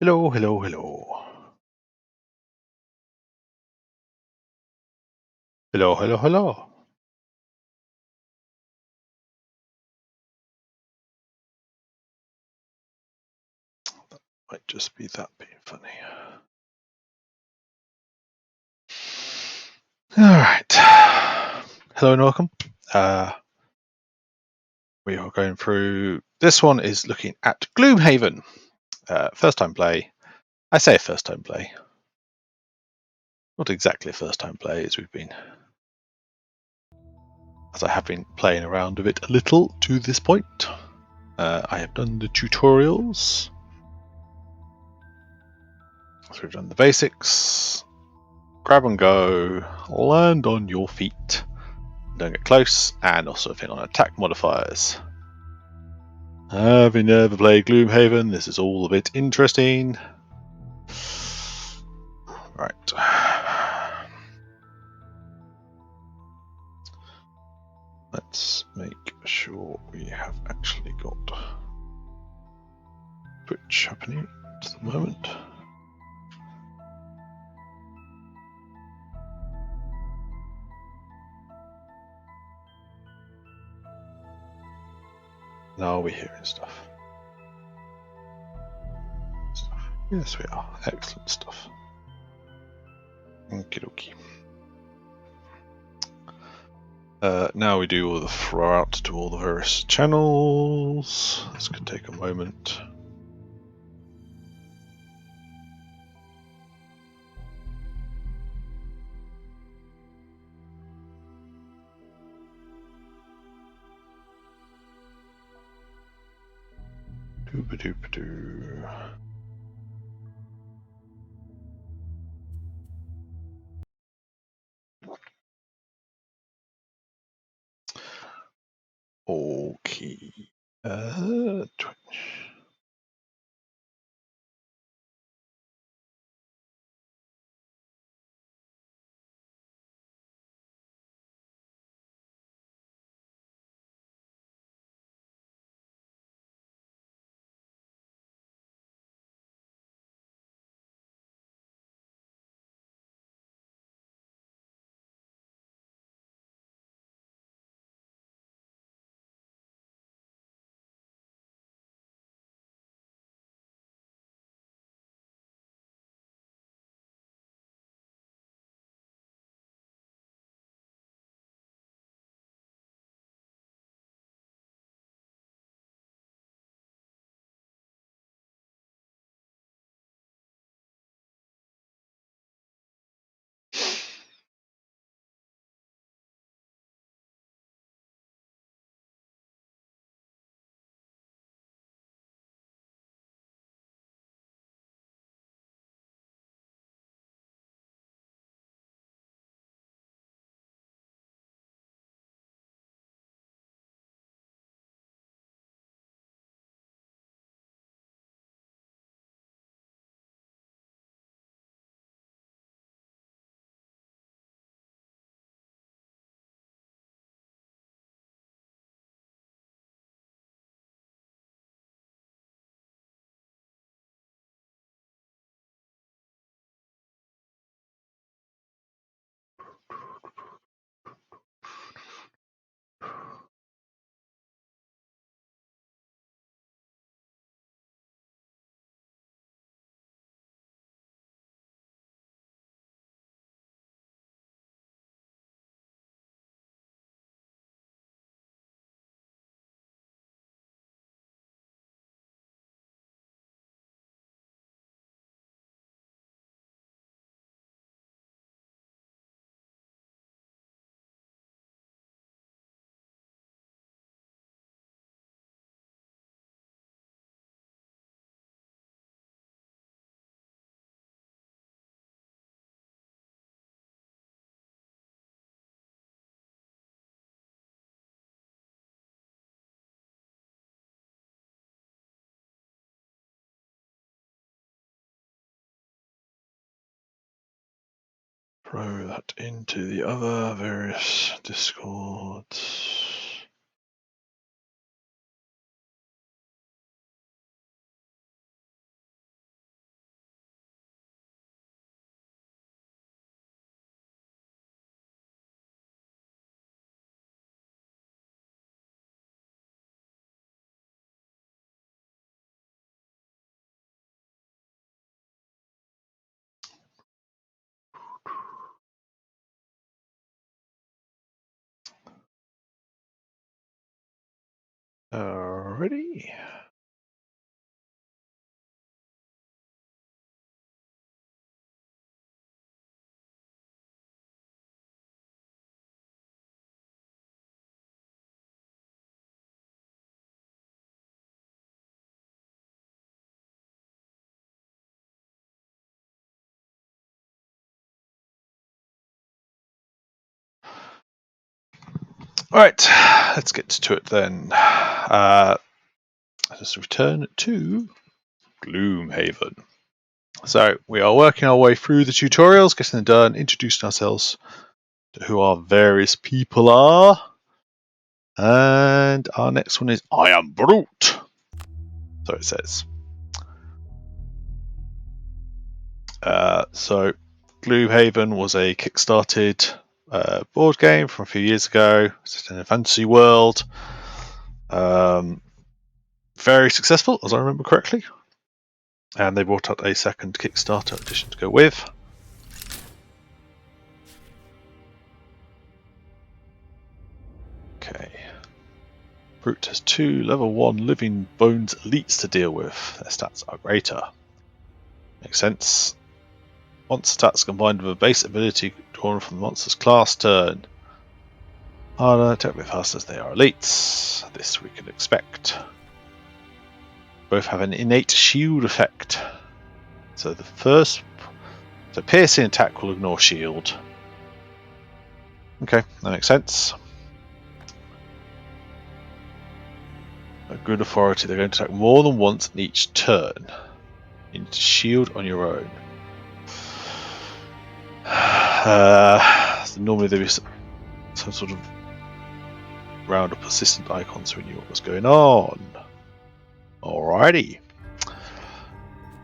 Hello, hello, hello. Hello, hello, hello. Might just be that being funny. All right. Hello and welcome. We are going through. This one is looking at Gloomhaven. First time play. I say first time play. Not exactly a first time play, as I have been playing around with it a little to this point. I have done the tutorials. So we've done the basics. Grab and go. Land on your feet. Don't get close, and also a thing on attack modifiers. Having never played Gloomhaven, this is all a bit interesting. Right. Let's make sure we have actually got Twitch happening at the moment. Now we're hearing stuff. Yes, we are. Excellent stuff. Okie dokie. Now we do all the throw out to all the various channels. This could take a moment. Doo-ba-doo-ba-doo. Okay. Twitch. Throw that into the other various discords. Alrighty. Alright, let's get to it then. Let's return to Gloomhaven. So we are working our way through the tutorials, getting them done, introducing ourselves to who our various people are. And our next one is I am Brute. So it says. So Gloomhaven was a kickstarted board game from a few years ago. It's in a fantasy world. Very successful, as I remember correctly. And they brought out a second Kickstarter edition to go with. Okay. Brute has 2 level 1 living bones elites to deal with. Their stats are greater. Makes sense. Monster stats combined with a base ability drawn from the monster's class turn. Harder, terribly fast as they are elites. This we can expect. Both have an innate shield effect. So the piercing attack will ignore shield. Okay, that makes sense. A good authority, they're going to attack more than once in each turn. You need to shield on your own. So normally there is some sort of round of persistent icons so we knew what was going on. Alrighty.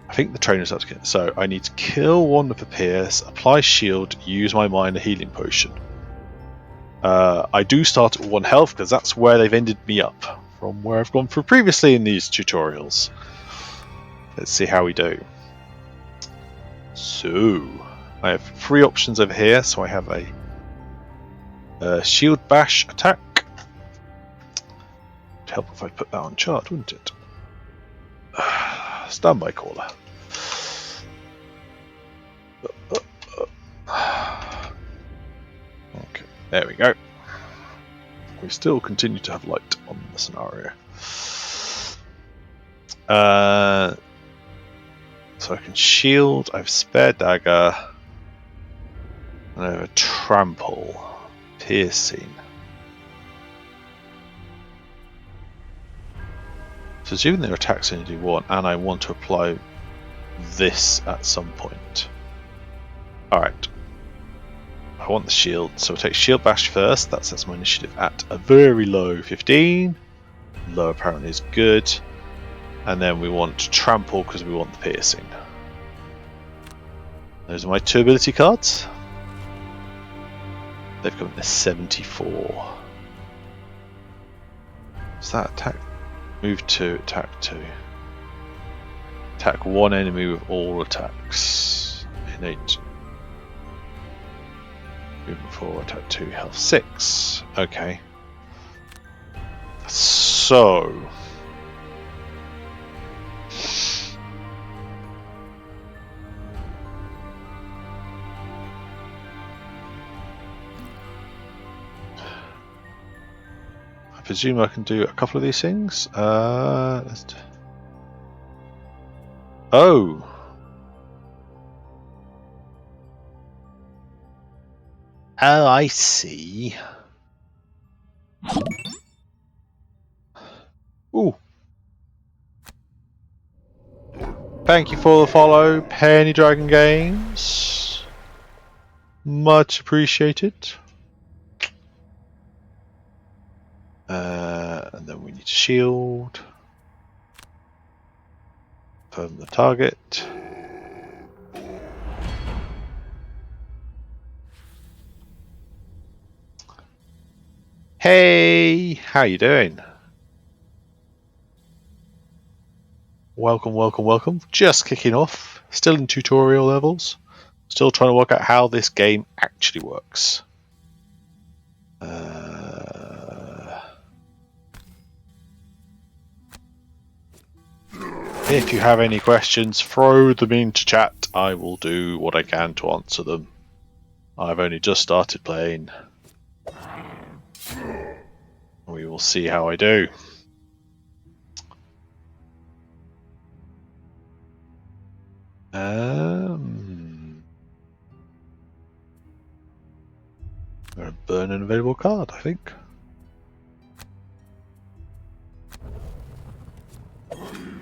I think the trainer's up to get. So I need to kill one of the Pierce, apply shield, use my minor healing potion. I do start at 1 health because that's where they've ended me up from where I've gone through previously in these tutorials. Let's see how we do. So I have 3 options over here. So I have a shield bash attack. It'd help if I put that on chart, wouldn't it? Standby caller. Okay, there we go. We still continue to have light on the scenario. So I can shield, I have spare dagger, and I have a trample, piercing. So assuming their attacks only do 1, and I want to apply this at some point. Alright. I want the shield, so we'll take shield bash first. That sets my initiative at a very low 15. Low apparently is good. And then we want trample because we want the piercing. Those are my 2 ability cards. They've got a 74. Is that attack? Move 2, attack 2. Attack 1 enemy with all attacks. Innate. Movement 4, attack 2, health 6. Okay. So. I presume I can do a couple of these things. Oh. Oh, I see. Ooh. Thank you for the follow, Penny Dragon Games. Much appreciated. And then we need to shield. Confirm the target. Hey, how you doing? Welcome, welcome, welcome. Just kicking off. Still in tutorial levels. Still trying to work out how this game actually works. If you have any questions, throw them into chat. I will do what I can to answer them. I've only just started playing. We will see how I do. I'm going to burn an available card, I think.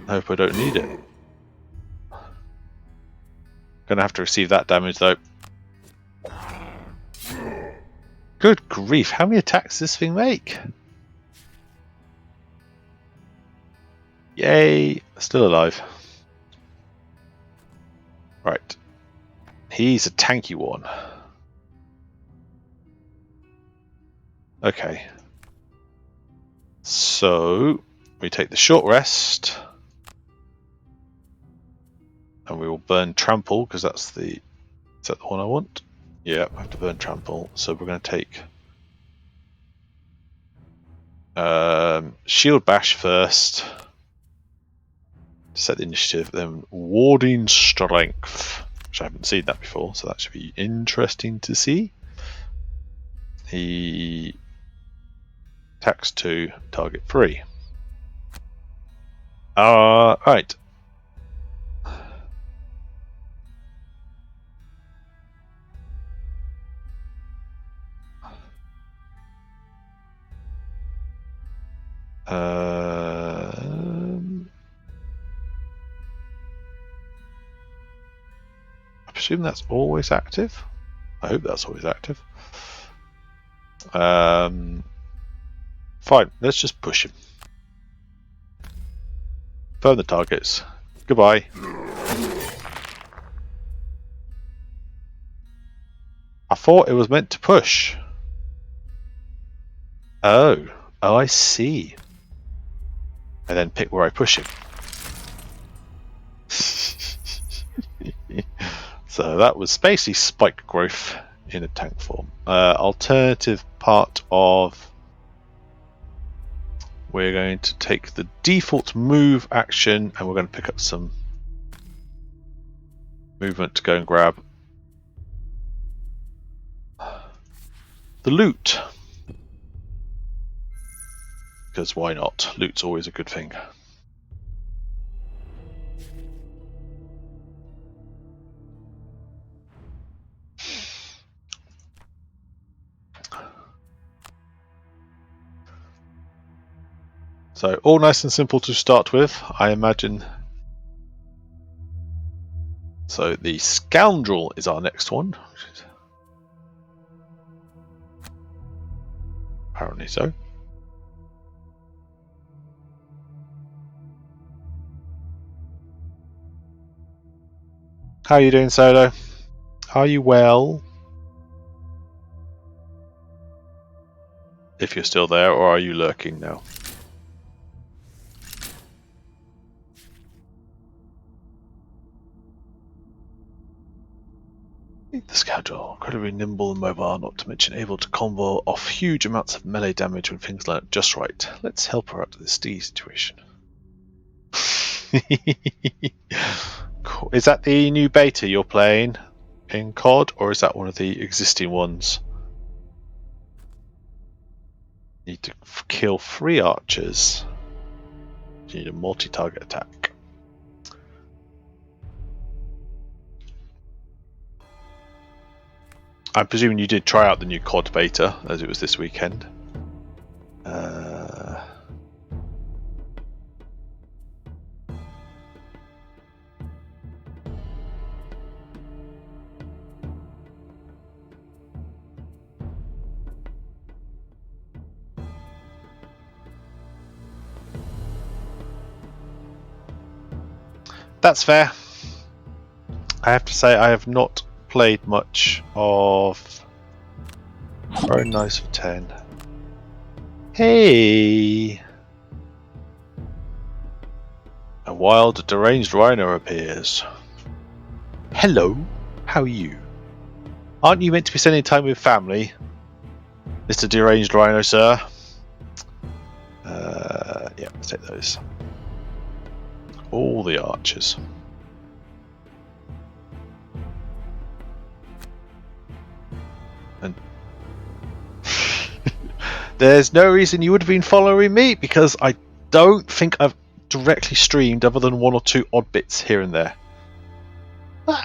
I hope I don't need it. Gonna have to receive that damage though. Good grief, how many attacks does this thing make? Yay, still alive. Right. He's a tanky one. Okay. So we take the short rest. And we will burn trample because that's the. Is that the one I want? Yeah, I have to burn trample. So we're going to take shield bash first. Set the initiative, then warding strength, which I haven't seen that before, so that should be interesting to see. He attacks 2, target 3. Right. I presume that's always active. I hope that's always active. Fine, let's just push him. Burn the targets. Goodbye. I thought it was meant to push. Oh, I see. And then pick where I push him. So that was basically spike growth in a tank form. Alternative part of... We're going to take the default move action and we're going to pick up some movement to go and grab the loot. Because why not? Loot's always a good thing. So all nice and simple to start with, I imagine. So the Scoundrel is our next one. Apparently so. How are you doing, Solo? Are you well? If you're still there, or are you lurking now? The Scoundrel, incredibly nimble and mobile, not to mention able to combo off huge amounts of melee damage when things line up just right. Let's help her out of this D situation. Cool. Is that the new beta you're playing in COD, or is that one of the existing ones? Need to kill 3 archers. You need a multi-target attack. I'm presuming you did try out the new COD beta, as it was this weekend. That's fair. I have to say I have not played much of Very Nice for 10. Hey! A wild, deranged rhino appears. Hello, how are you? Aren't you meant to be spending time with family, Mr. Deranged Rhino, sir? Yeah, let's take those. all the archers. And there's no reason you would have been following me, because I don't think I've directly streamed other than one or two odd bits here and there.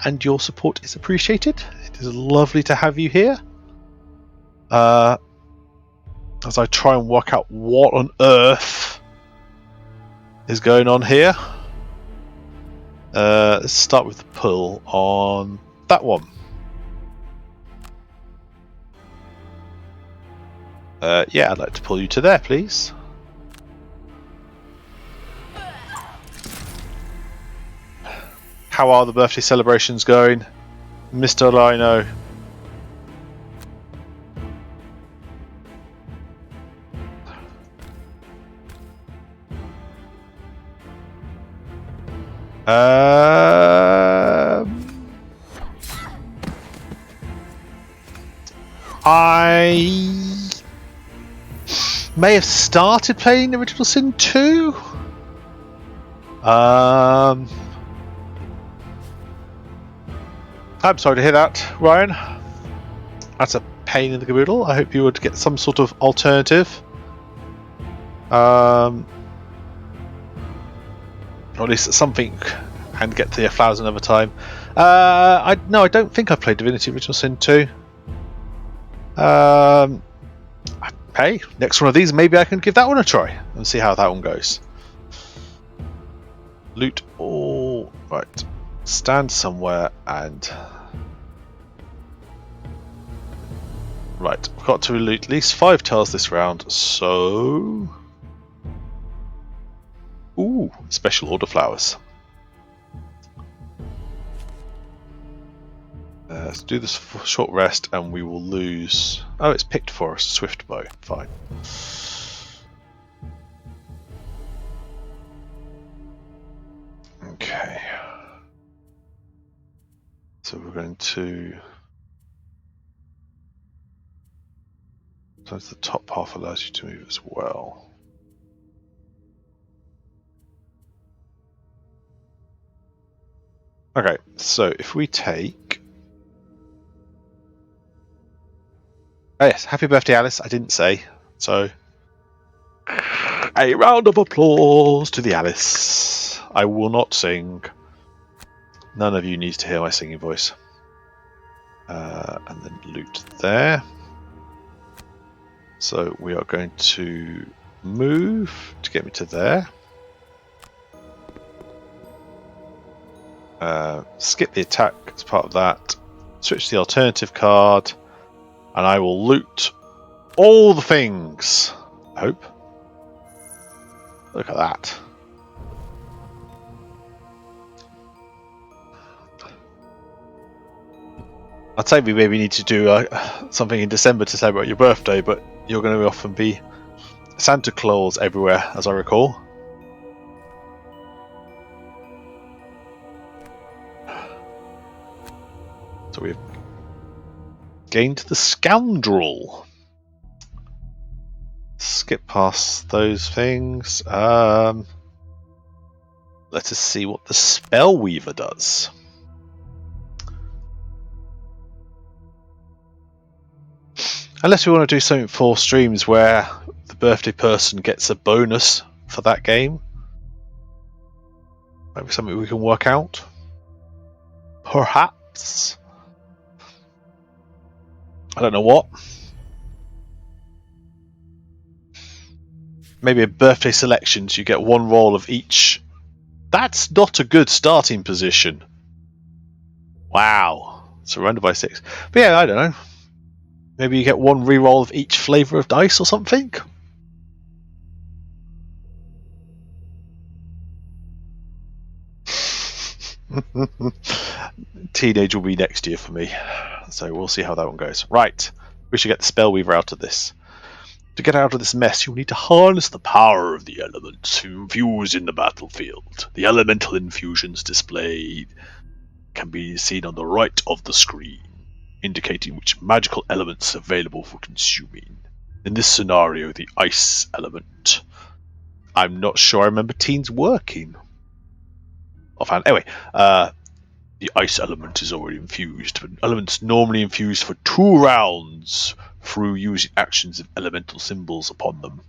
And your support is appreciated. It is lovely to have you here. As I try and work out what on earth is going on here. Let's start with the pull on that one. Yeah, I'd like to pull you to there, please. How are the birthday celebrations going, Mr. Lino? I may have started playing the Original Sin 2. I'm sorry to hear that, Ryan. That's a pain in the caboodle. I hope you would get some sort of alternative. Or at least something, and get to your flowers another time. I don't think I've played Divinity Original Sin 2. Hey, next one of these, maybe I can give that one a try and see how that one goes. Loot all. Right. Stand somewhere and. Right, I've got to loot at least 5 tiles this round, so. Ooh, special order flowers. Let's do this for short rest and we will lose. Oh, it's picked for us. Swift bow. Fine. Okay. So we're going to. Sometimes the top half allows you to move as well. Okay, so if we take. Oh yes, happy birthday, Alice. I didn't say. So. A round of applause to the Alice. I will not sing. None of you needs to hear my singing voice. And then loot there. So we are going to move to get me to there. Skip the attack as part of that. Switch to the alternative card. And I will loot all the things. I hope. Look at that. I'd say we maybe need to do something in December to celebrate your birthday, but you're going to often be Santa Claus everywhere, as I recall. So we've gained the Scoundrel. Skip past those things. Let us see what the Spellweaver does. Unless we want to do something for streams where the birthday person gets a bonus for that game. Maybe something we can work out. Perhaps. I don't know what. Maybe a birthday selection, so you get one roll of each. That's not a good starting position. Wow. Surrounded by 6. But yeah, I don't know. Maybe you get one reroll of each flavour of dice or something? Teenage will be next year for me. So we'll see how that one goes. Right. We should get the Spellweaver out of this. To get out of this mess, you'll need to harness the power of the elements infused in the battlefield. The elemental infusions displayed can be seen on the right of the screen, indicating which magical elements are available for consuming. In this scenario, the ice element. I'm not sure I remember teens working. offhand. Anyway, the ice element is already infused, but elements normally infused for 2 rounds through using actions of elemental symbols upon them,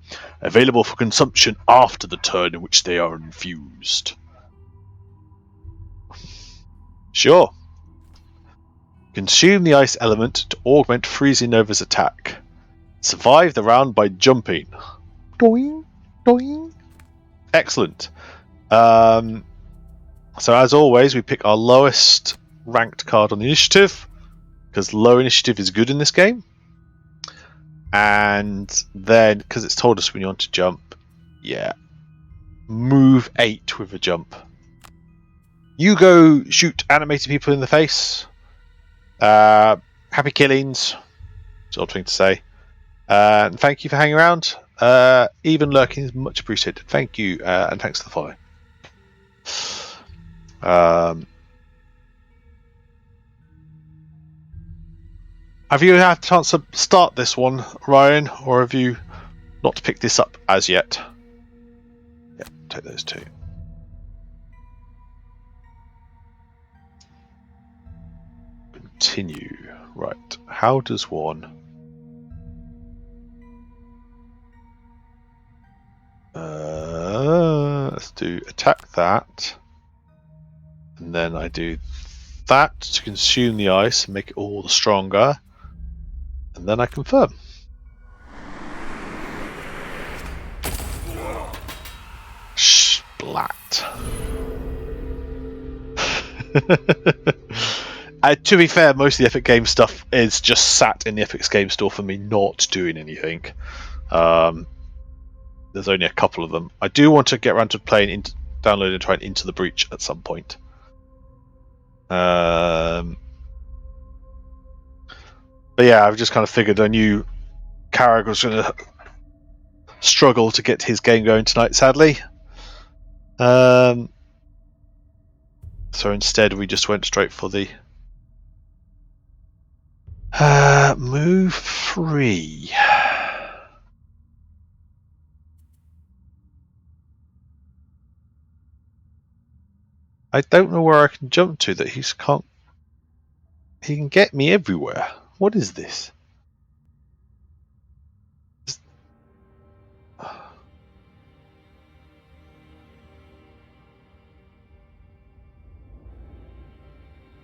available for consumption after the turn in which they are infused. Sure. Consume the ice element to augment Freezing Nova's attack. Survive the round by jumping. Doing, doing. Excellent. So as always, we pick our lowest ranked card on the initiative, because low initiative is good in this game. And then, because it's told us we want to jump, yeah, move 8 with a jump. You go shoot animated people in the face. Happy killings. It's an odd thing to say. And thank you for hanging around. Even lurking is much appreciated. Thank you, and thanks for the follow. Have you had a chance to start this one, Ryan, or have you not picked this up as yet? Yeah, take those 2. Continue. Right. How does one? Let's do attack that, and then I do that to consume the ice and make it all the stronger, and then I confirm. Splat. To be fair, most of the Epic Games stuff is just sat in the Epic Games Store for me, not doing anything. There's only a couple of them. I do want to get around to playing, downloading and trying Into the Breach at some point. But yeah, I've just kind of figured I knew Carragher was going to struggle to get his game going tonight, sadly. So instead we just went straight for the move 3. I don't know where I can jump to that he can get me everywhere. What is this?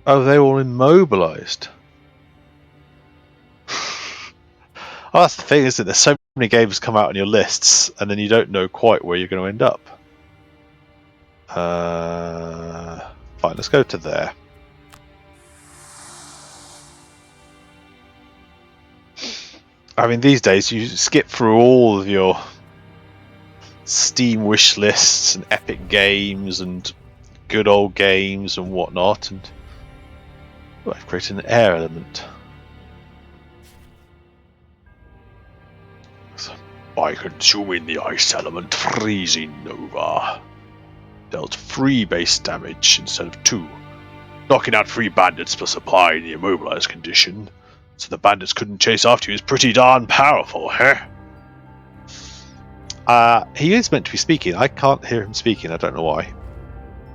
Oh, they're all immobilized. Oh, that's the thing, isn't it? There's so many games come out on your lists, and then you don't know quite where you're going to end up. Fine, let's go to there. I mean, these days you skip through all of your Steam wish lists and Epic Games and good old games and whatnot, and I've created an air element. By consuming the ice element, Freezing Nova dealt 3 base damage instead of 2, knocking out 3 bandits plus applying the immobilized condition, so the bandits couldn't chase after you is pretty darn powerful, huh? He is meant to be speaking. I can't hear him speaking, I don't know why.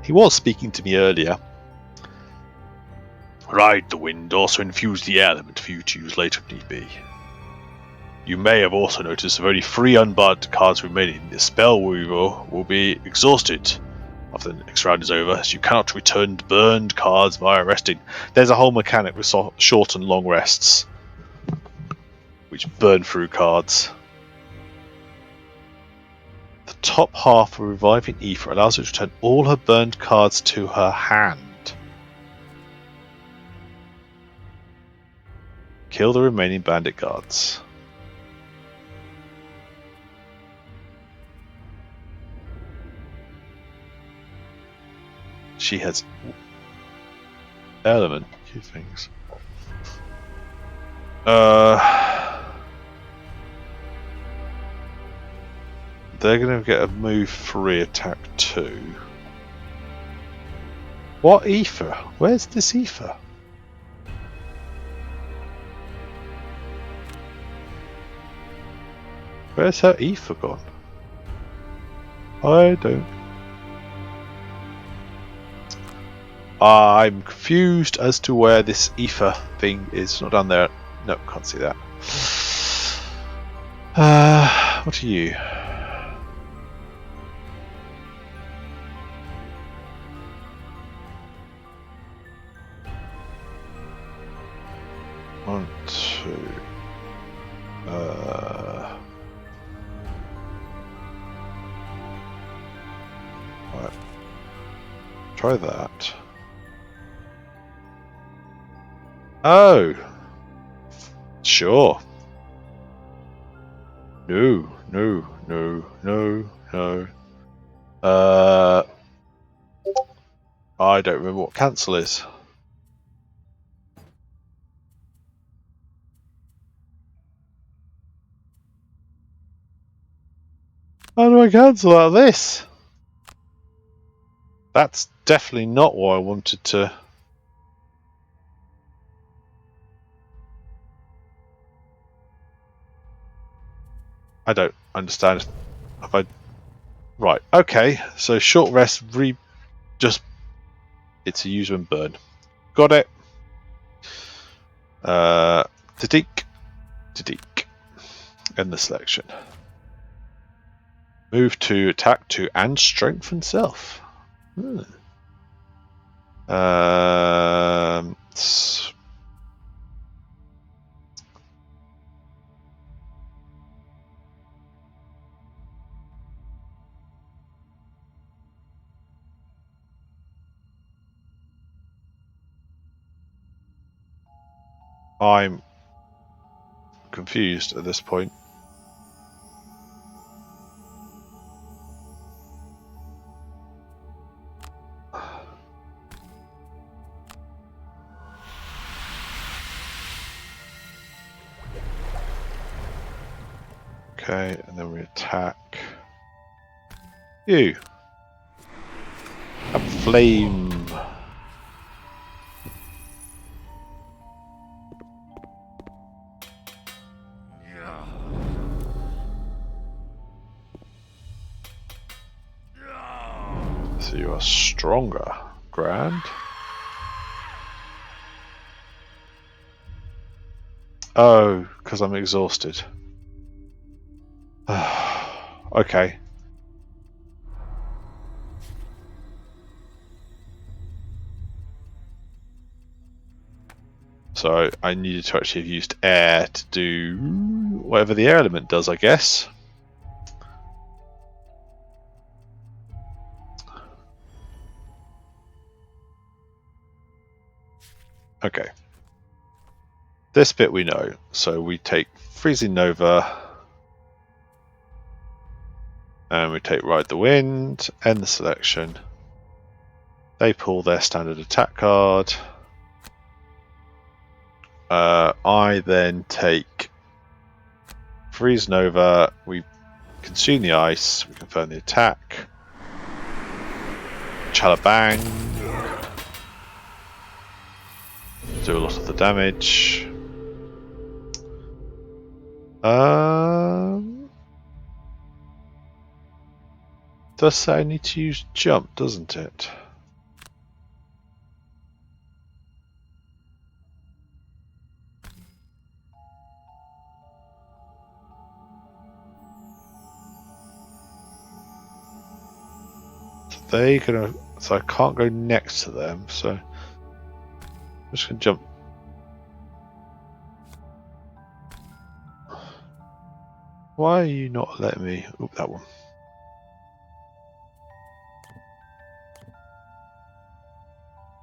He was speaking to me earlier. Ride the Wind also infused the air element for you to use later if need be. You may have also noticed of only 3 unbarred cards remaining. The spell weaver will be exhausted after the next round is over, as you cannot return burned cards via resting. There's a whole mechanic with short and long rests, which burn through cards. The top half of Reviving Aether allows her to return all her burned cards to her hand. Kill the remaining bandit guards. She has element 2 things. They're going to get a move 3, attack 2. What Aether? Where's this Aether? Where's her Aether gone? I don't. I'm confused as to where this ether thing is. Not down there. No, can't see that. What are you? One, two. Right. Try that. Oh. Sure. No. I don't remember what cancel is. How do I cancel out of this? That's definitely not what I wanted to. I don't understand. Have I? Right. Okay. So short rest. Just. It's a use and burn. Got it. Tadik. End the selection. Move to attack 2 and strengthen self. I'm confused at this point. Okay, and then we attack you. A flame. So you are stronger. Grand. Oh, because I'm exhausted. Okay. So I needed to actually have used air to do whatever the air element does, I guess. Okay. This bit we know. So we take Freezing Nova. And we take Ride the Wind. End the selection. They pull their standard attack card. I then take Freeze Nova. We consume the ice. We confirm the attack. Chalabang. Do a lot of the damage. Does say I need to use jump, doesn't it? So I can't go next to them, so I'm just gonna jump. Why are you not letting me? Oop, that one.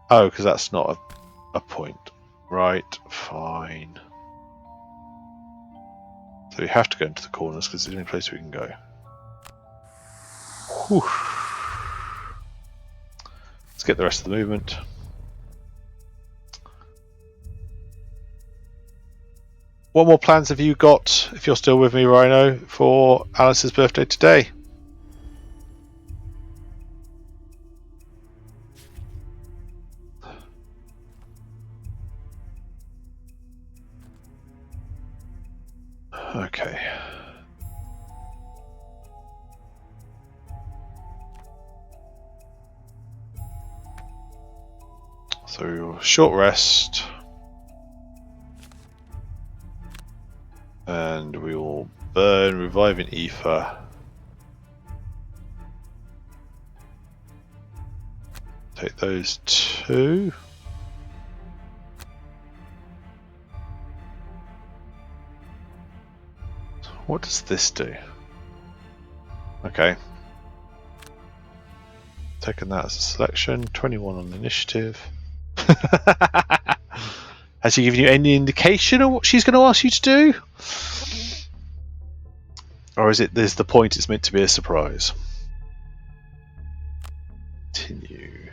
Oh, because that's not a point. Right, fine. So we have to go into the corners because it's the only place we can go. Whew. Let's get the rest of the movement. What more plans have you got, if you're still with me, Rhino, for Alice's birthday today? Okay. So short rest. And we will burn reviving ether. Take those two. What does this do? Okay. Taking that as a selection. 21 on initiative. Has she given you any indication of what she's going to ask you to do? Or is it the point it's meant to be a surprise? Continue.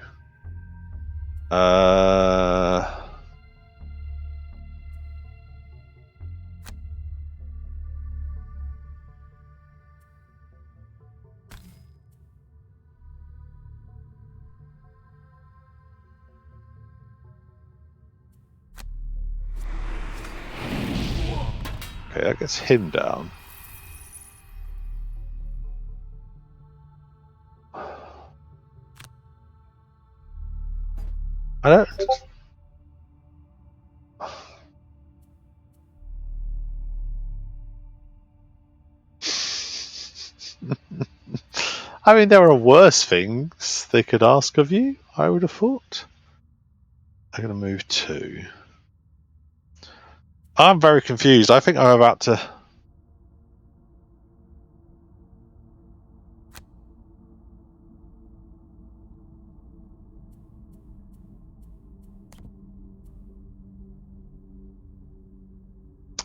Okay, that gets him down. I don't. I mean, there are worse things they could ask of you, I would have thought. I'm going to move 2. I'm very confused. I think I'm about to...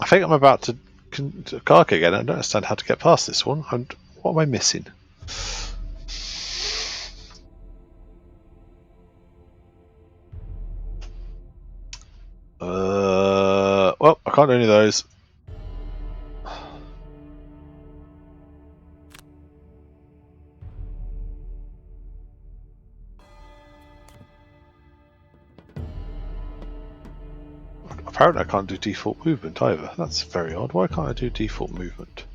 I think I'm about to Kark again. I don't understand how to get past this one. What am I missing? Well, I can't do any of those. Apparently I can't do default movement either. That's very odd. Why can't I do default movement?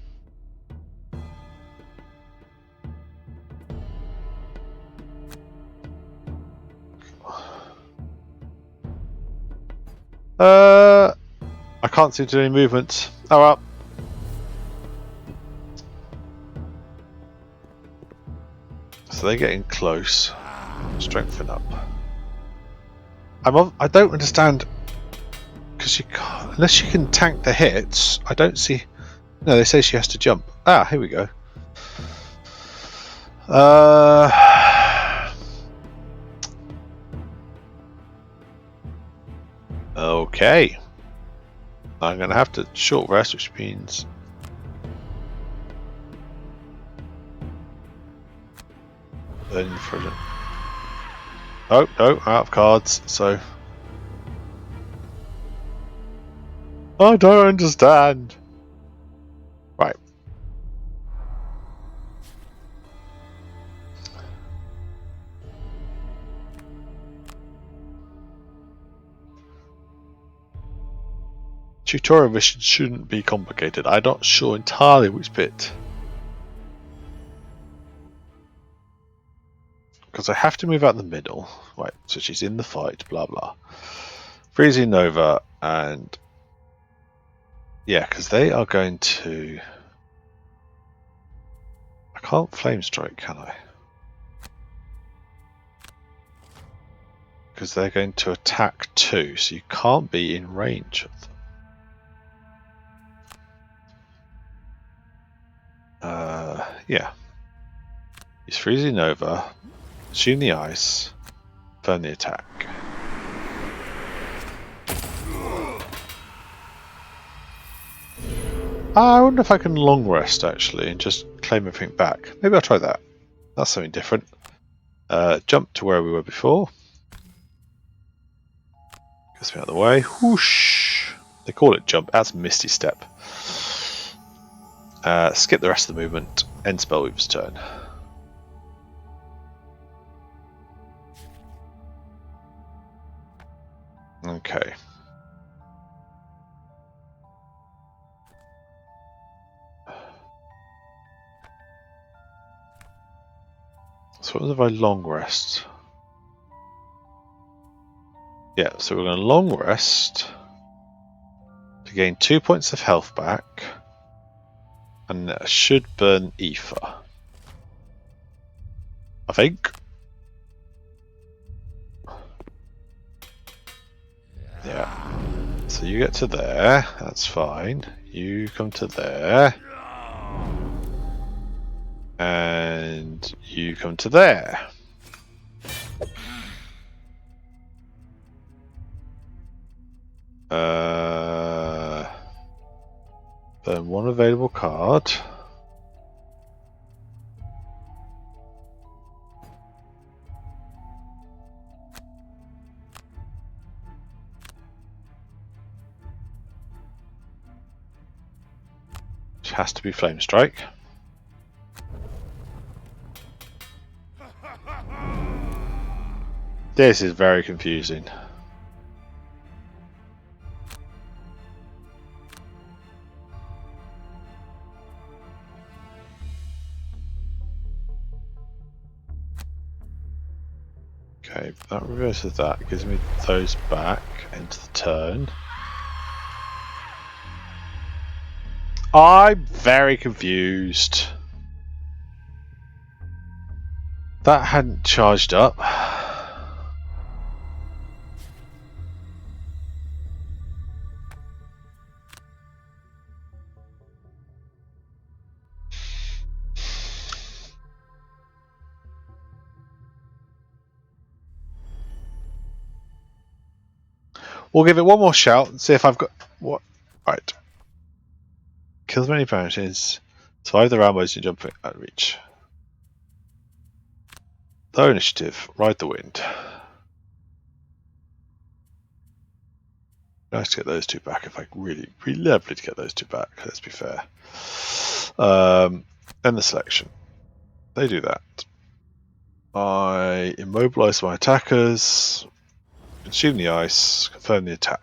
I can't seem to do any movement. Oh well. So they're getting close. Strengthen up. I don't understand, because she can't, unless she can tank the hits. I don't see. No, they say she has to jump. Ah, here we go. Okay. I'm going to have to short rest, which means... Burning for a... Oh, no, out of cards, so... I don't understand. Right. Tutorial mission shouldn't be complicated. I'm not sure entirely which bit. Because I have to move out the middle. Right, so she's in the fight, blah blah. Freezing Nova and... Yeah, because they are going to... I can't flame strike, can I? Because they're going to attack 2, so you can't be in range of them. Yeah. He's freezing over, consume the ice, burn the attack. I wonder if I can long rest actually and just claim everything back. Maybe I'll try that. That's something different. Jump to where we were before. Gets me out of the way. Whoosh! They call it jump. That's Misty Step. Skip the rest of the movement. End Spellweaver's turn. Okay. So what if I long rest? Yeah, so we're going to long rest to gain 2 points of health back, and that should burn ether, I think. Yeah. So you get to there, that's fine. You come to there. And you come to there. Burn one available card. Which has to be Flame Strike. This is very confusing. Okay, that reverses that, gives me those back into the turn. I'm very confused. That hadn't charged up. We'll give it one more shout and see if I've got what. Right. Kills many bounties. Survive the round by using jump at reach. Low initiative. Ride the wind. Nice to get those two back. If I really lovely to get those two back. Let's be fair. And the selection. They do that. I immobilize my attackers. Consume the ice. Confirm the attack.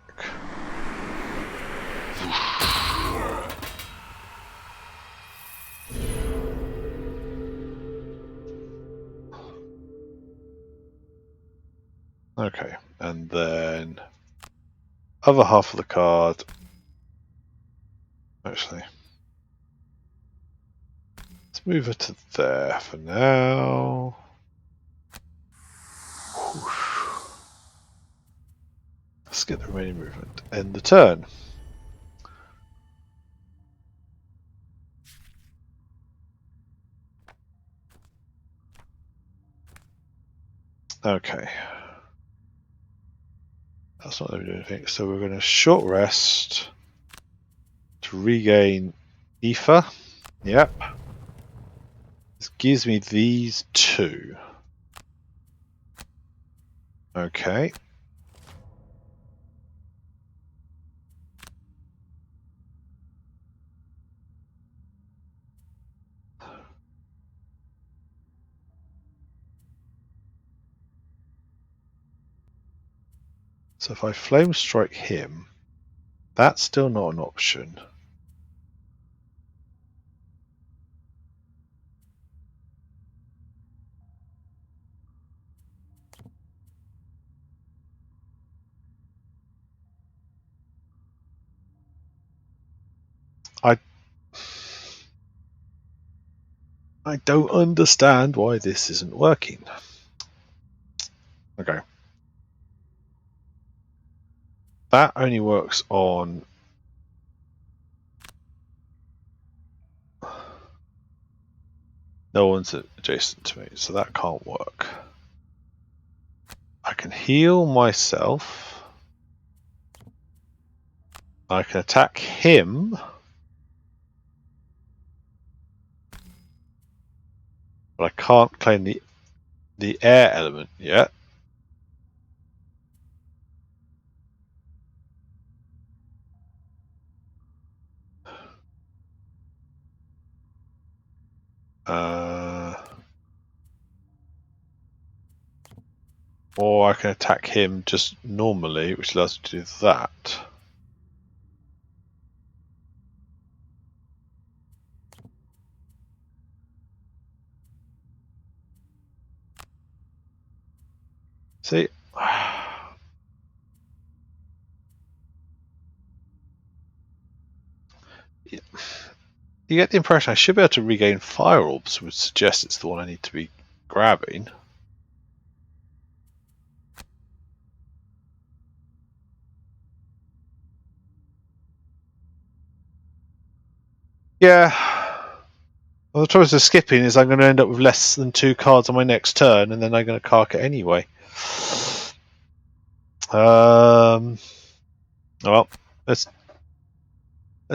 Okay, and then other half of the card. Actually, let's move her to there for now. Let's get the remaining movement. End the turn. Okay. That's not going to do anything. So we're going to short rest to regain ether. Yep. This gives me these two. Okay. So if I flame strike him, that's still not an option. I don't understand why this isn't working. Okay. That only works on no one's adjacent to me, so that can't work. I can heal myself. I can attack him. But I can't claim the air element yet. Or I can attack him just normally, which allows me to do that. See? You get the impression I should be able to regain fire orbs, which suggests it's the one I need to be grabbing. Yeah. Well, the choice of skipping is I'm going to end up with less than 2 cards on my next turn, and then I'm going to cark it anyway. Well, let's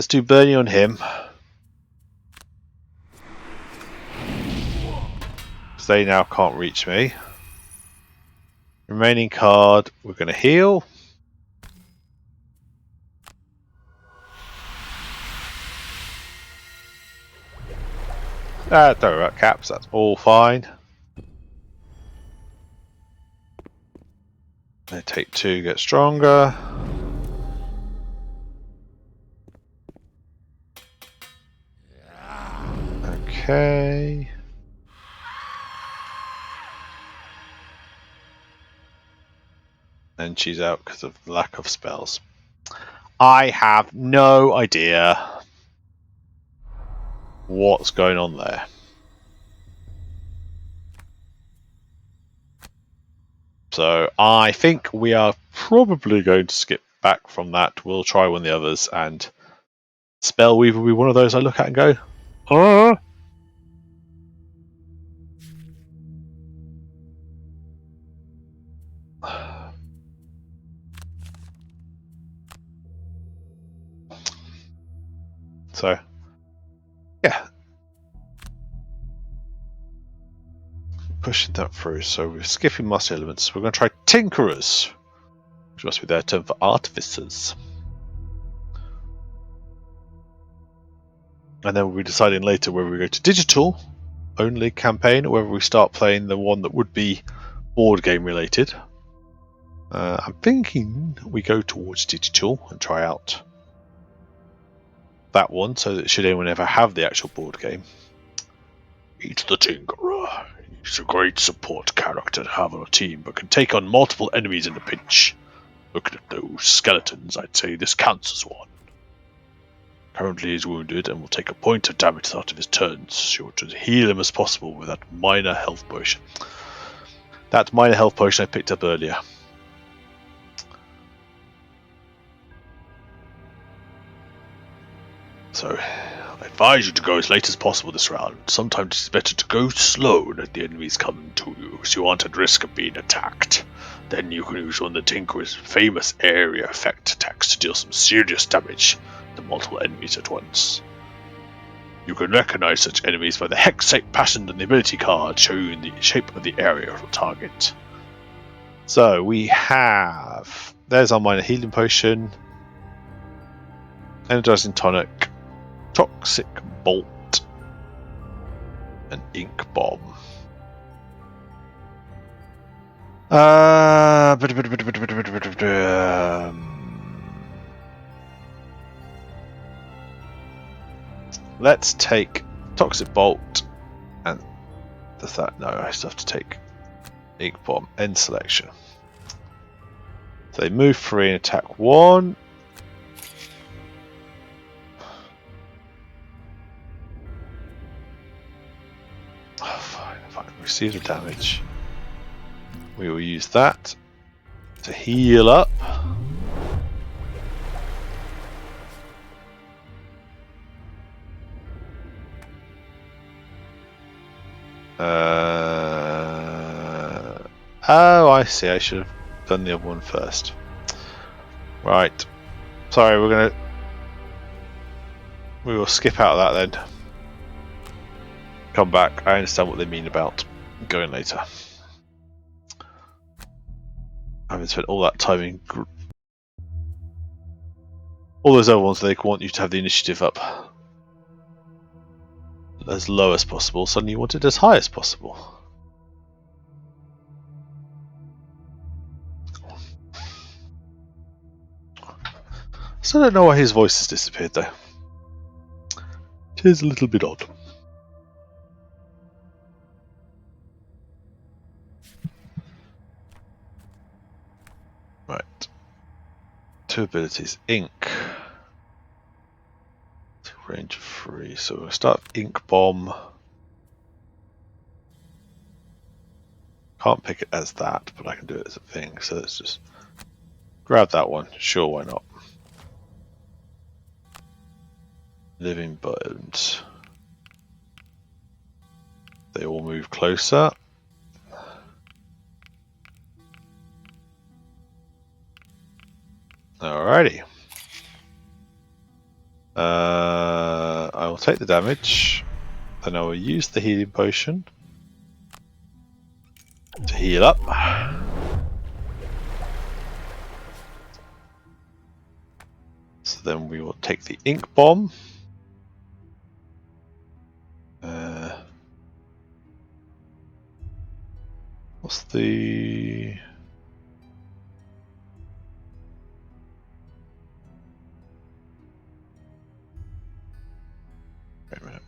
do Bernie on him. Because they now can't reach me. Remaining card, we're going to heal. Don't worry about caps, that's all fine. They take 2, get stronger. Okay. And she's out because of lack of spells. I have no idea what's going on there. So I think we are probably going to skip back from that. We'll try one of the others, and Spellweaver will be one of those I look at and go, oh. So, yeah. Pushing that through. So we're skipping Master Elements. We're going to try Tinkerers, which must be their term for Artificers. And then we'll be deciding later whether we go to digital only campaign or whether we start playing the one that would be board game related. I'm thinking we go towards digital and try out that one, so that should anyone ever have the actual board game. He's the Tinkerer. He's a great support character to have on a team, but can take on multiple enemies in a pinch. Looking at those skeletons, I'd say this counts as one. Currently he's wounded and will take a point of damage out of his turns. Sure to heal him as possible with that minor health potion. That minor health potion I picked up earlier. So, I advise you to go as late as possible this round. Sometimes it's better to go slow and let the enemies come to you, so you aren't at risk of being attacked. Then you can use one of the Tinkerer's famous area effect attacks to deal some serious damage to multiple enemies at once. You can recognize such enemies by the hex shape pattern on the ability card, showing the shape of the area it'll target. So we have... There's our minor healing potion. Energizing tonic. Toxic bolt. And ink bomb. Let's take Toxic Bolt and does that? No, I still have to take Ink Bomb. End selection. So they move 3 and attack 1. Oh, fine. Receive the damage. We will use that to heal up. Oh, I see. I should have done the other one first. Right. Sorry, we will skip out of that then. Come back. I understand what they mean about going later. Having spent all that time in all those other ones, they want you to have the initiative up as low as possible. Suddenly you want it as high as possible. Still don't know why his voice has disappeared though. It is a little bit odd. Right. 2 abilities. Ink. Range of 3. So we'll start ink bomb. Can't pick it as that, but I can do it as a thing. So let's just grab that one. Sure, why not? Living bones. They all move closer. Alrighty. I will take the damage. Then I will use the healing potion to heal up. So then we will take the ink bomb. What's the... Wait a minute.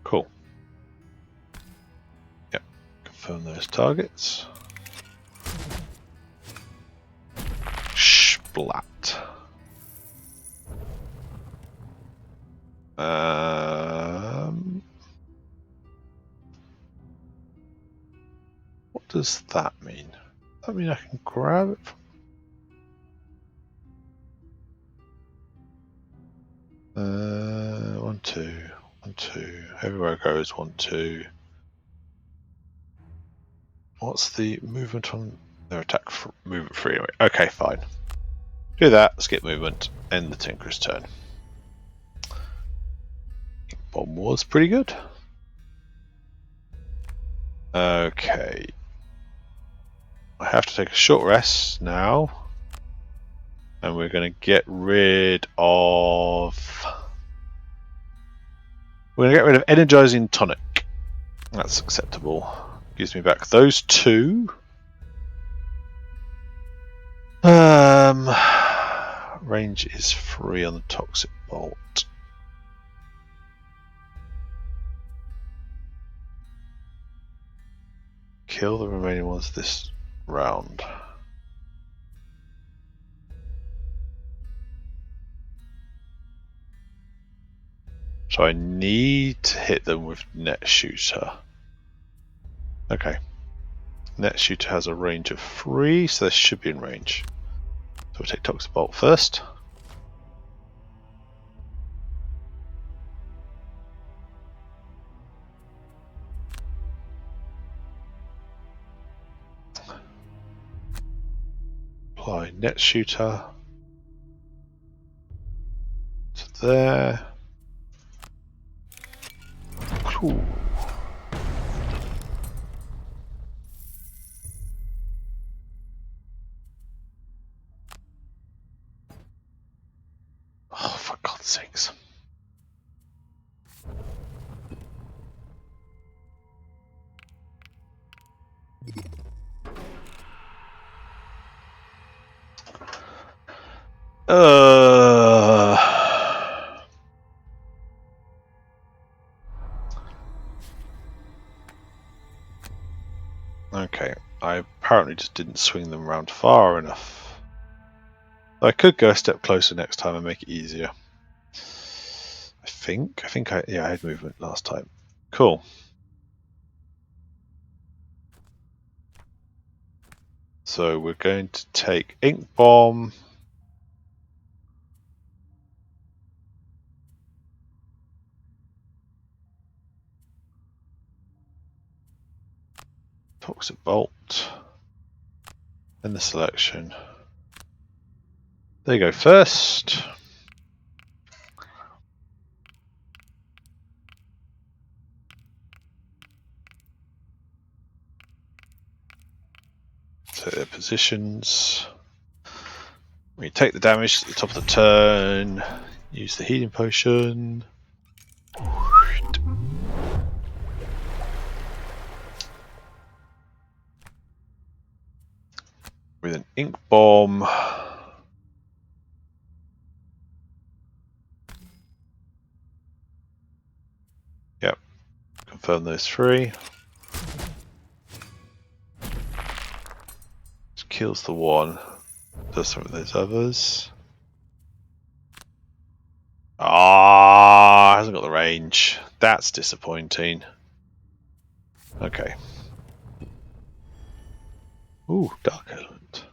Cool. Yep. Confirm those targets. Splat. What does that mean? Does that mean I can grab it? 1, 2, 1, 2. Everywhere I go is 1, 2. What's the movement on their attack? Movement free anyway. Okay, fine. Do that. Skip movement. End the Tinker's turn. Bomb was pretty good. Okay. I have to take a short rest now. And we're going to get rid of... We're going to get rid of Energizing Tonic. That's acceptable. Gives me back those 2. Range is 3 on the Toxic Bolt. Kill the remaining ones this round. So I need to hit them with Net Shooter. Okay. Net Shooter has a range of 3, so this should be in range. So we'll take Toxic Bolt first. Apply Net Shooter to there. Cool. Oh, for God's sakes. Okay, I apparently just didn't swing them around far enough. I could go a step closer next time and make it easier. I think I had movement last time. Cool. So we're going to take Ink Bomb. Toxic Bolt. And the selection. They go first. So their positions. We take the damage at the top of the turn. Use the healing potion. With an ink bomb. Yep. Confirm those 3. Just kills the 1. does some of those others. Ah, hasn't got the range. That's disappointing. Okay. Ooh, dark element.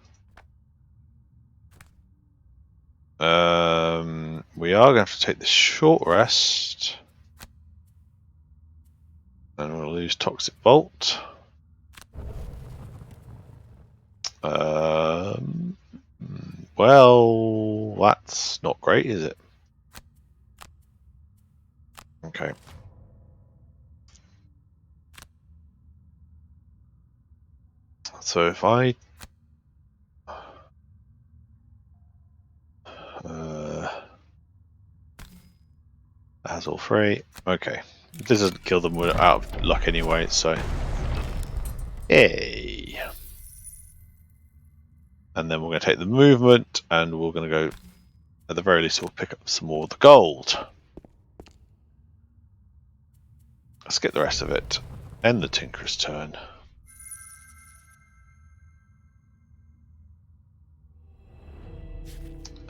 We are going to have to take the short rest. And we'll lose Toxic Bolt. Well, that's not great, is it? Okay. So if I that's all three. Okay. This doesn't kill them, we're out of luck anyway, so yay. And then we're going to take the movement, and we're going to go, at the very least, we'll pick up some more of the gold. Let's get the rest of it. End the Tinker's turn.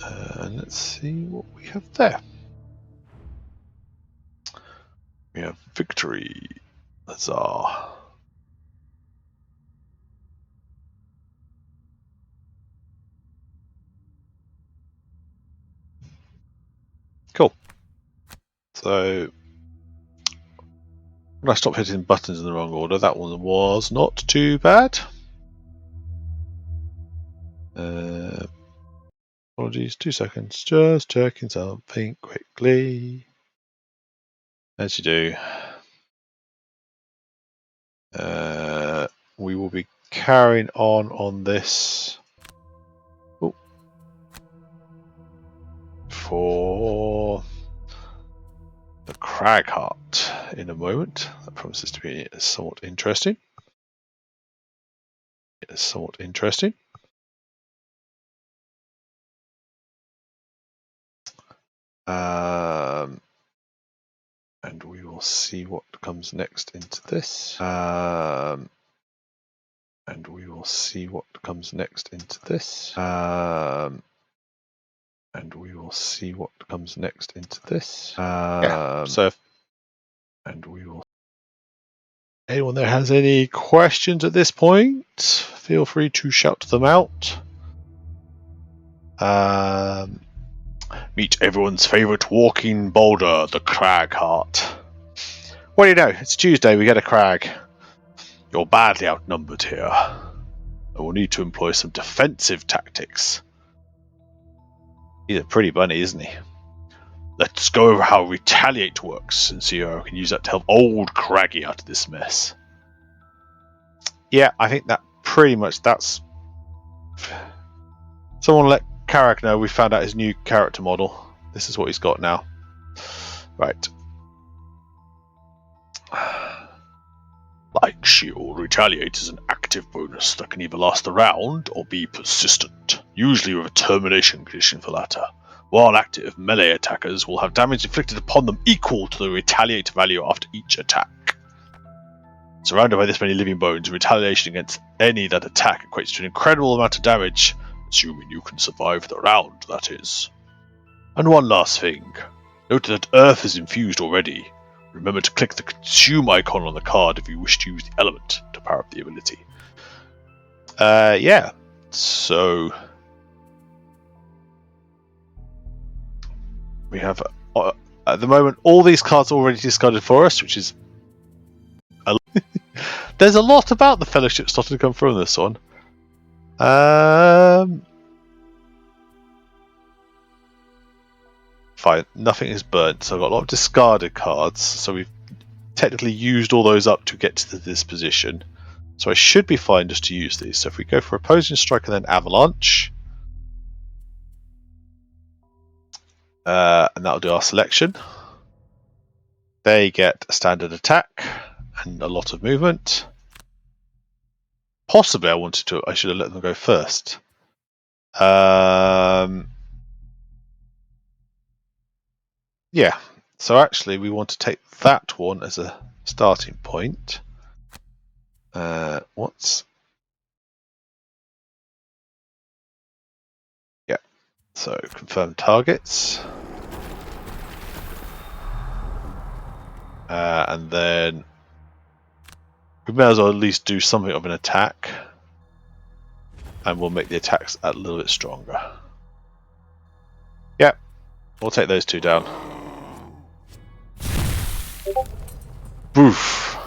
And let's see what we have there. We have victory. Huzzah. Cool. So when I stopped hitting buttons in the wrong order, that one was not too bad. Apologies, 2 seconds. Just checking something quickly. As you do. We will be carrying on this for the Crag Heart in a moment. That promises to be somewhat interesting. It's somewhat interesting. And we will see what comes next into this. And we will see what comes next into this. And we will see what comes next into this. Yeah. So, and we will. Anyone that has any questions at this point, feel free to shout them out. Meet everyone's favourite walking boulder, the Crag Heart. What do you know? It's Tuesday, we get a crag. You're badly outnumbered here. I will need to employ some defensive tactics. He's a pretty bunny, isn't he? Let's go over how Retaliate works and see how I can use that to help old Craggy out of this mess. Yeah, I think that pretty much that's... Someone let Carrack know we found out his new character model. This is what he's got now. Right. Like Shield, Retaliate is an active bonus that can either last a round or be persistent, usually with a termination condition for latter. While active, melee attackers will have damage inflicted upon them equal to the Retaliate value after each attack. Surrounded by this many living bones, retaliation against any that attack equates to an incredible amount of damage, assuming you can survive the round, that is. And one last thing. Note that Earth is infused already. Remember to click the consume icon on the card if you wish to use the element to power up the ability. Yeah. So we have at the moment all these cards already discarded for us, which is there's a lot about the Fellowship starting to come from this one. Fine, nothing is burnt, so I've got a lot of discarded cards, so we've technically used all those up to get to this position. So I should be fine just to use these. So if we go for Opposing Strike and then Avalanche, and that'll do our selection. They get a standard attack and a lot of movement. Possibly I should have let them go first. Yeah, so actually we want to take that one as a starting point. So confirm targets. And then we may as well at least do something of an attack. And we'll make the attacks a little bit stronger. Yep, we'll take those 2 down. Boof.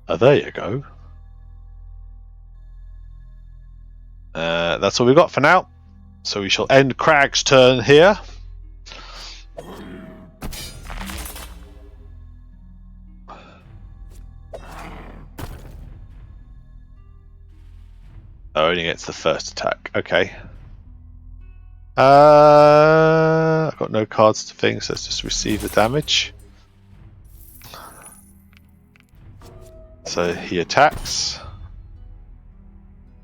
There you go. That's all we've got for now. So we shall end Crag's turn here. Oh, only gets the first attack. Okay. I've got no cards to things, so let's just receive the damage. So he attacks.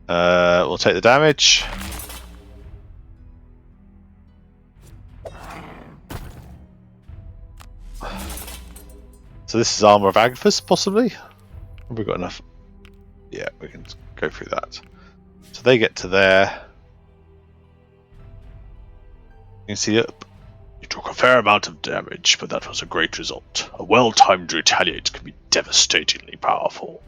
We'll take the damage. So this is Armor of Agathis, possibly? Have we got enough? Yeah, we can go through that. So they get to there. You can see up. You took a fair amount of damage, but that was a great result. A well-timed retaliate can be devastatingly powerful.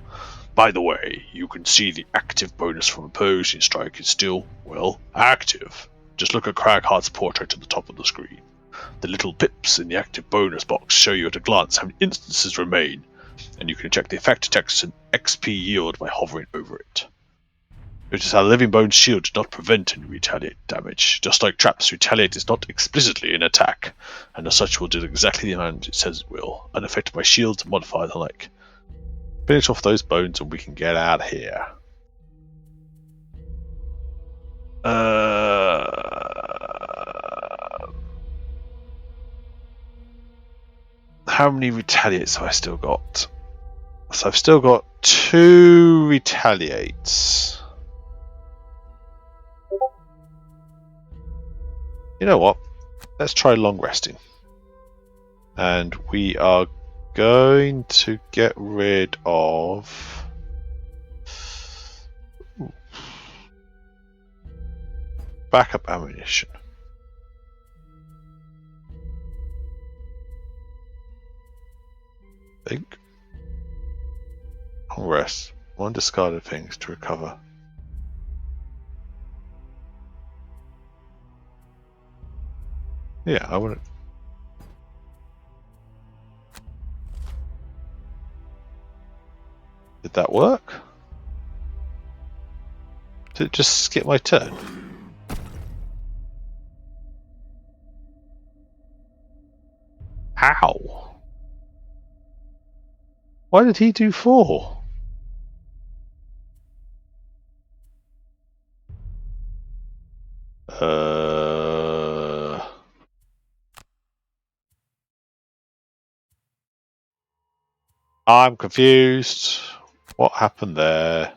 By the way, you can see the active bonus from opposing strike is still, well, active. Just look at Cragheart's portrait at the top of the screen. The little pips in the active bonus box show you at a glance how many instances remain, and you can check the effect text and XP yield by hovering over it. Notice how Living Bone's shield did not prevent any retaliate damage. Just like traps, retaliate is not explicitly an attack, and as such will do exactly the amount it says it will, unaffected by shields, modifiers, and the like. Finish off those bones and we can get out of here. How many retaliates have I still got? So I've still got 2 retaliates. You know what? Let's try long resting. And we are going to get rid of... backup ammunition. I think. Long rest. 1 discarded things to recover. Yeah, I wouldn't. Did that work? Did it just skip my turn? How? Why did he do 4? I'm confused. What happened there?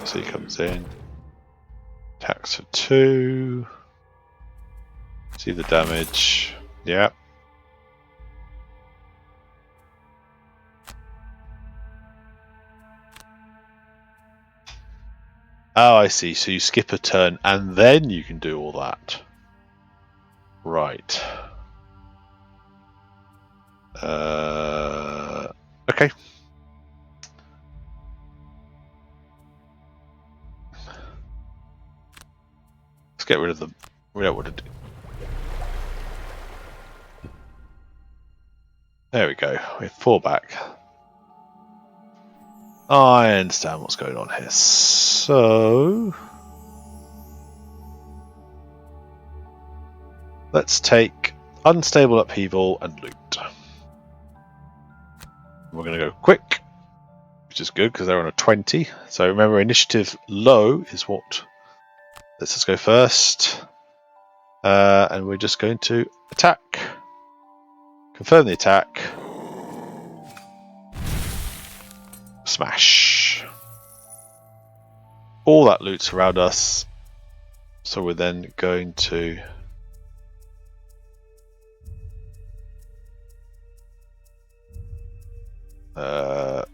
So he comes in. Attacks for 2. See the damage. Yeah. Oh, I see. So you skip a turn and then you can do all that. Right. Okay. Let's get rid of them. We don't want to do. There we go. We have 4 back. I understand what's going on here. So let's take unstable upheaval and loot. We're going to go quick, which is good because they're on a 20. So remember, initiative low is what. Let's just go first. And we're just going to attack. Confirm the attack. Smash. All that loot's around us. So we're then going to Let's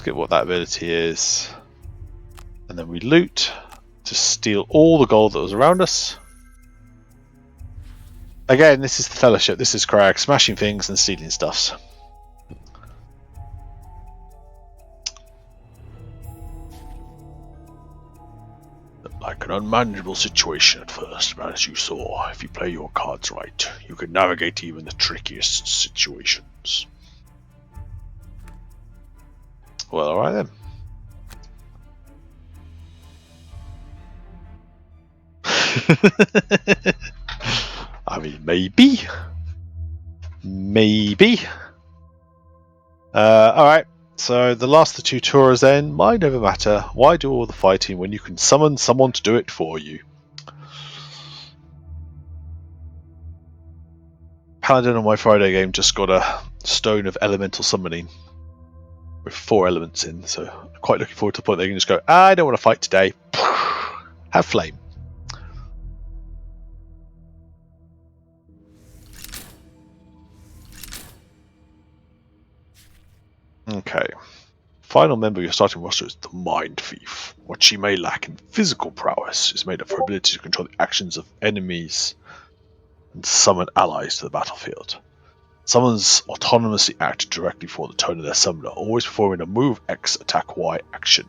get what that ability is. And then we loot to steal all the gold that was around us. Again, this is the Fellowship. This is Crag, smashing things and stealing stuffs. Like an unmanageable situation at first, but as you saw, if you play your cards right, you can navigate even the trickiest situations. Well, alright then. I mean, maybe. Maybe. Alright, so the last of the tutorials then. Why never matter? Why do all the fighting when you can summon someone to do it for you? Paladin on my Friday game just got a stone of elemental summoning with 4 elements in, so I'm quite looking forward to the point they can just go, I don't want to fight today. Have flame. Okay. Final member of your starting roster is the Mind Thief. What she may lack in physical prowess is made up of her ability to control the actions of enemies and summon allies to the battlefield. Summons autonomously act directly for the turn of their summoner, always performing a move X attack Y action.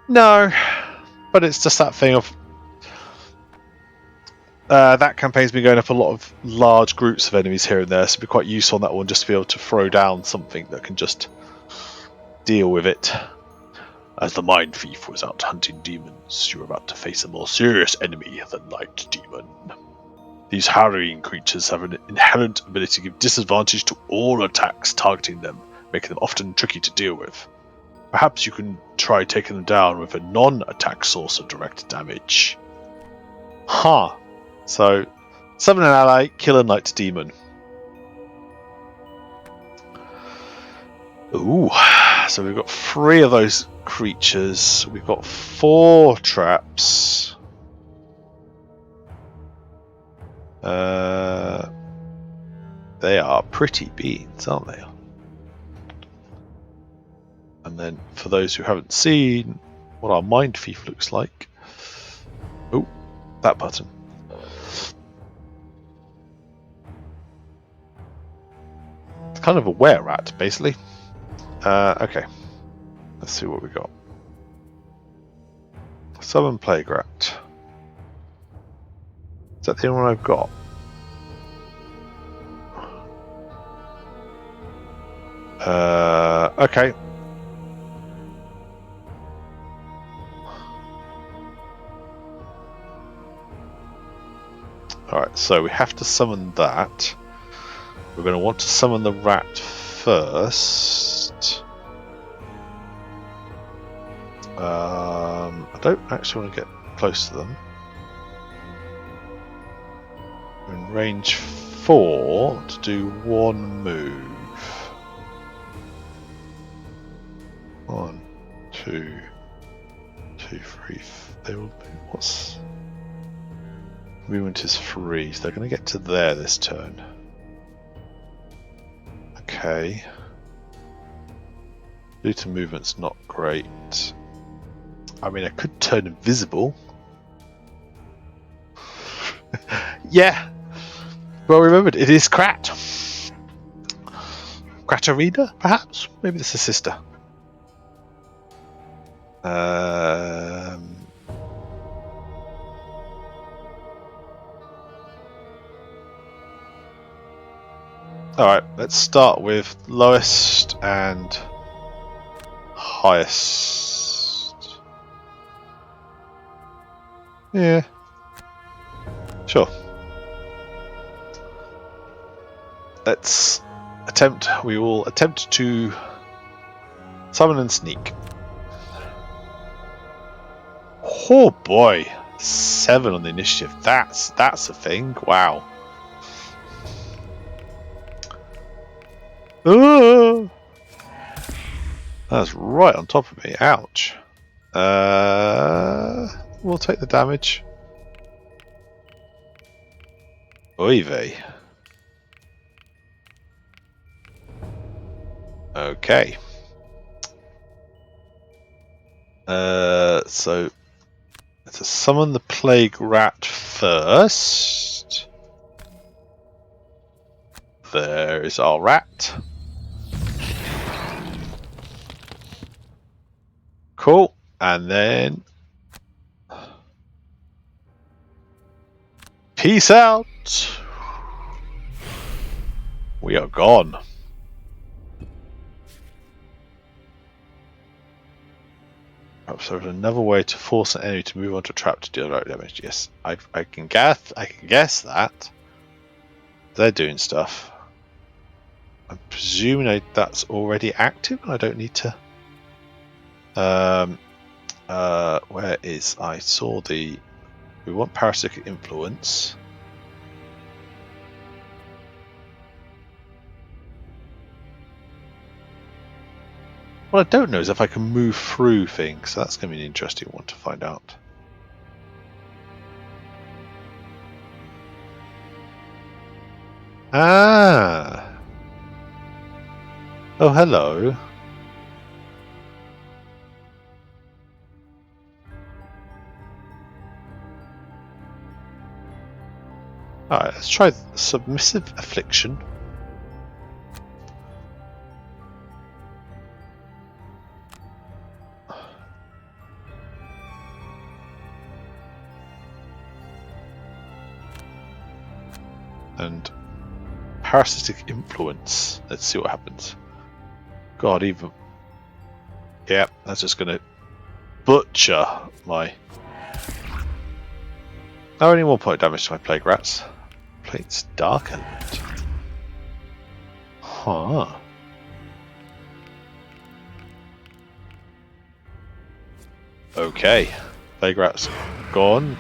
No, but it's just that thing of that campaign's been going up a lot of large groups of enemies here and there, so it'd be quite useful on that one just to be able to throw down something that can just deal with it. As the Mind Thief was out hunting demons, you were about to face a more serious enemy than Night Demon. These harrowing creatures have an inherent ability to give disadvantage to all attacks targeting them, making them often tricky to deal with. Perhaps you can try taking them down with a non-attack source of direct damage. Huh. So, summon an ally, kill a Night Demon. Ooh, so we've got 3 of those creatures. We've got 4 traps. They are pretty beans, aren't they? And then, for those who haven't seen what our Mind Thief looks like, oh, that button. It's kind of a were-rat, basically. Okay, let's see what we got. Summon Plague Rat. Is that the only one I've got? Okay. Alright, so we have to summon that. We're going to want to summon the rat first. I don't actually want to get close to them. We're in range 4 to do 1 move. 1, 2, 2, 3. They will be. What's movement is 3, so they're going to get to there this turn. Okay. Due to movement's not great. I mean, I could turn invisible. Yeah. Well remembered. It is Krat. Kratarina, perhaps? Maybe that's a sister. Alright, let's start with lowest and highest. Yeah. Sure. Let's attempt. We will attempt to summon and sneak. Oh boy, 7 on the initiative. That's a thing. Wow. Oh, that's right on top of me. Ouch. We'll take the damage. Oy vey. Okay. So let's summon the plague rat first. There is our rat. Cool. And then peace out. We are gone. Perhaps there's another way to force an enemy to move onto a trap to deal direct damage. Yes, I can guess that. They're doing stuff. I'm presuming that's already active and I don't need to. Where is I saw the. We want parasitic influence. What I don't know is if I can move through things. So that's going to be an interesting one to find out. Ah. Oh, hello. Alright, let's try submissive affliction. And parasitic influence. Let's see what happens. God, even. Yeah, that's just going to butcher my. Oh, only 1 point damage to my plague rats. Plate's dark element. Huh. Okay. Plague rats gone.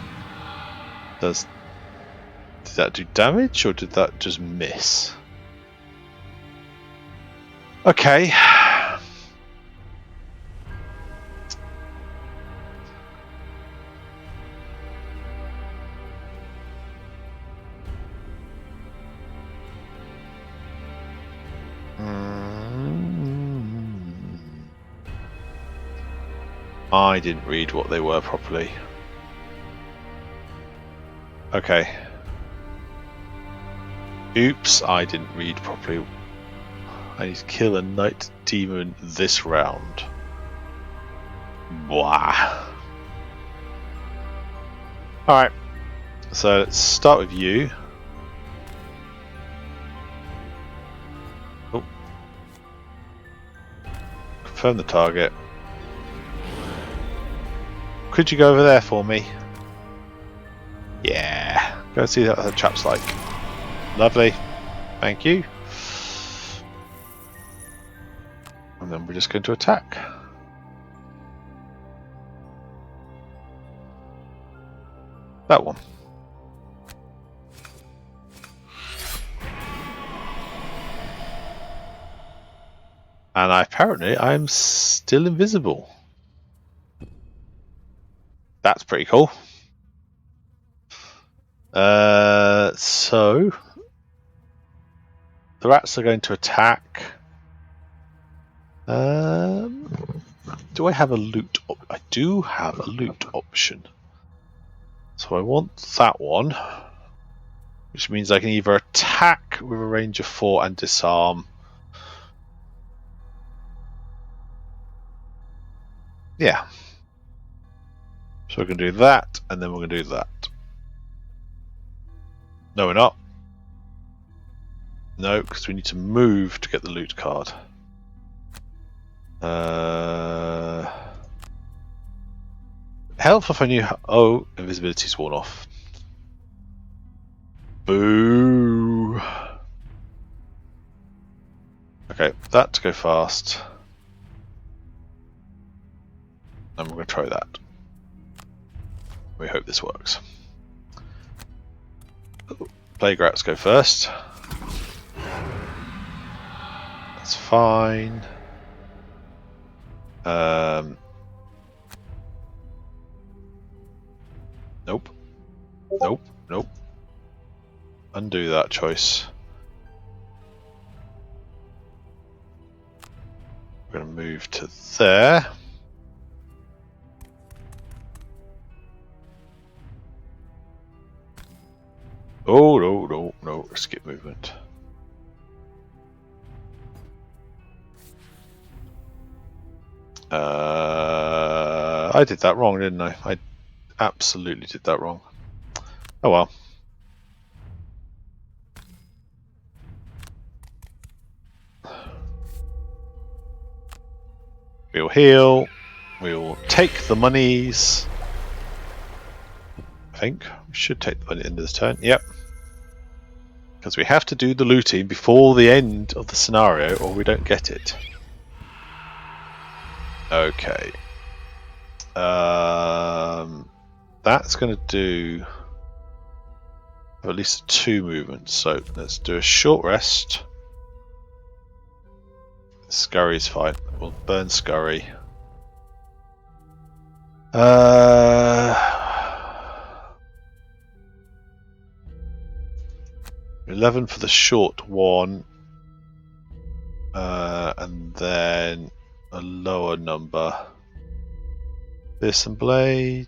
Did that do damage or did that just miss? Okay. I didn't read what they were properly. Okay. Oops, I didn't read properly. I need to kill a night demon this round. Blah. Alright. So let's start with you. Oh. Confirm the target. Could you go over there for me? Yeah. Go and see what the trap's like. Lovely. Thank you. And then we're just going to attack. That one. And apparently I'm still invisible. That's pretty cool. So the rats are going to attack. Do I have a loot? I do have a loot option. So I want that one, which means I can either attack with a range of 4 and disarm. Yeah. So we're going to do that, and then we're going to do that. No, we're not. No, because we need to move to get the loot card. Helpful if I knew how. Oh, invisibility's worn off. Boo. Okay, that to go fast. And we're going to try that. We hope this works. Plague rats go first. That's fine. Nope. Nope. Nope. Undo that choice. We're going to move to there. Oh, no, skip movement. I did that wrong, didn't I? I absolutely did that wrong. Oh well. We'll heal. We'll take the monies. I think we should take the money at the end of this turn. Yep. Because we have to do the looting before the end of the scenario or we don't get it. Okay. That's going to do at least 2 movements. So let's do a short rest. Scurry's fine. We'll burn Scurry. 11 for the short one. And then a lower number. This and blade.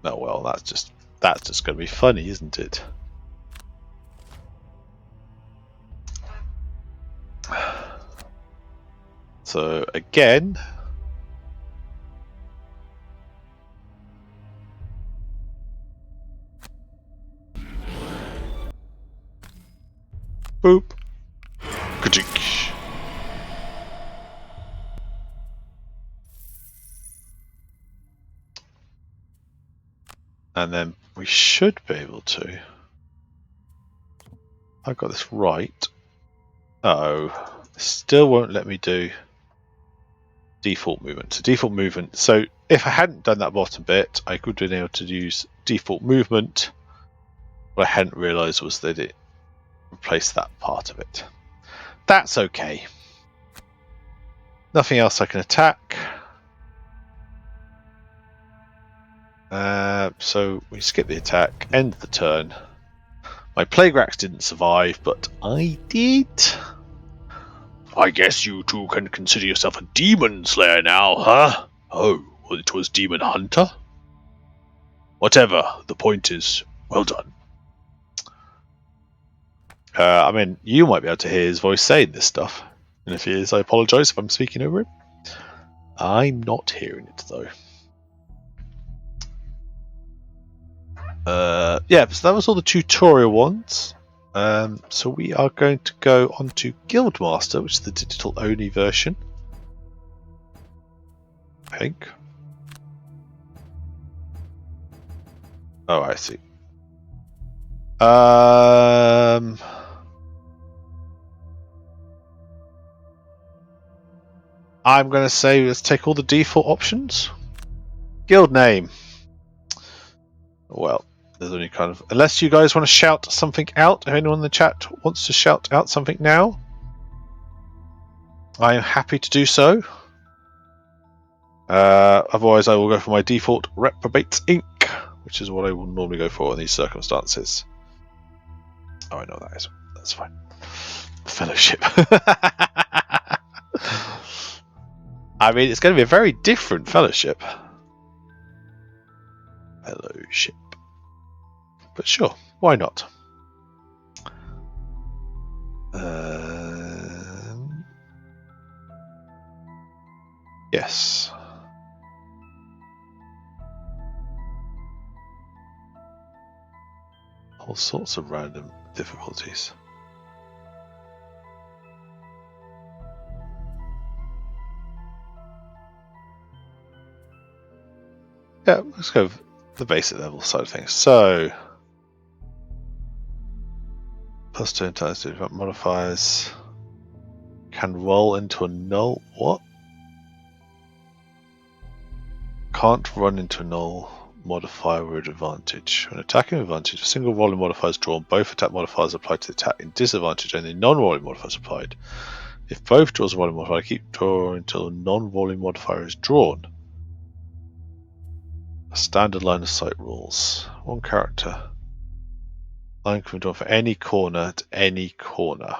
Oh well, that's just going to be funny, isn't it? So again, boop, ka-chink. And then we should be able to. I got this right. Oh, still won't let me do default movement. So default movement. So if I hadn't done that bottom bit, I could have been able to use default movement. What I hadn't realised was that it replaced that part of it. That's okay. Nothing else I can attack. So we skip the attack, end the turn. My Plague Racks didn't survive, but I did. I guess you two can consider yourself a demon slayer now, huh? Oh, well, it was Demon Hunter? Whatever, the point is, well done. I mean, you might be able to hear his voice saying this stuff. And if he is, I apologise if I'm speaking over him. I'm not hearing it, though. Yeah, so that was all the tutorial ones. So we are going to go on to Guildmaster, which is the digital only version. I think. Oh, I see. I'm going to say let's take all the default options. Guild name. Well, there's only kind of... Unless you guys want to shout something out. If anyone in the chat wants to shout out something now, I am happy to do so. Otherwise, I will go for my default Reprobates Inc., which is what I will normally go for in these circumstances. Oh, I know what that is. That's fine. Fellowship. I mean, it's going to be a very different fellowship. Fellowship. But sure, why not? Yes. All sorts of random difficulties. Yeah, let's go with the basic level side of things. So, plus 2 times 2 different modifiers. Can roll into a null. What? Can't run into a null modifier with advantage. When attacking with advantage, a single rolling modifier is drawn. Both attack modifiers apply to the attack in disadvantage, and the non-rolling modifier is applied. If both draws a rolling modifier, keep drawing until a non-rolling modifier is drawn. Standard line of sight rules. One character. Line can be drawn for any corner to any corner.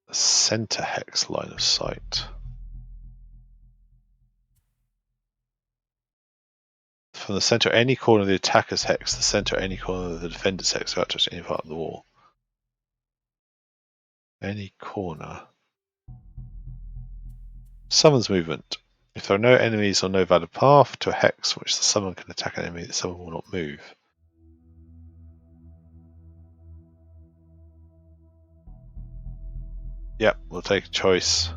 A center hex line of sight. From the center of any corner of the attacker's hex, the center of any corner of the defender's hex without touching any part of the wall. Any corner. Summons movement. If there are no enemies or no valid path to a hex which the summon can attack an enemy, the summon will not move. Yep, we'll take a choice.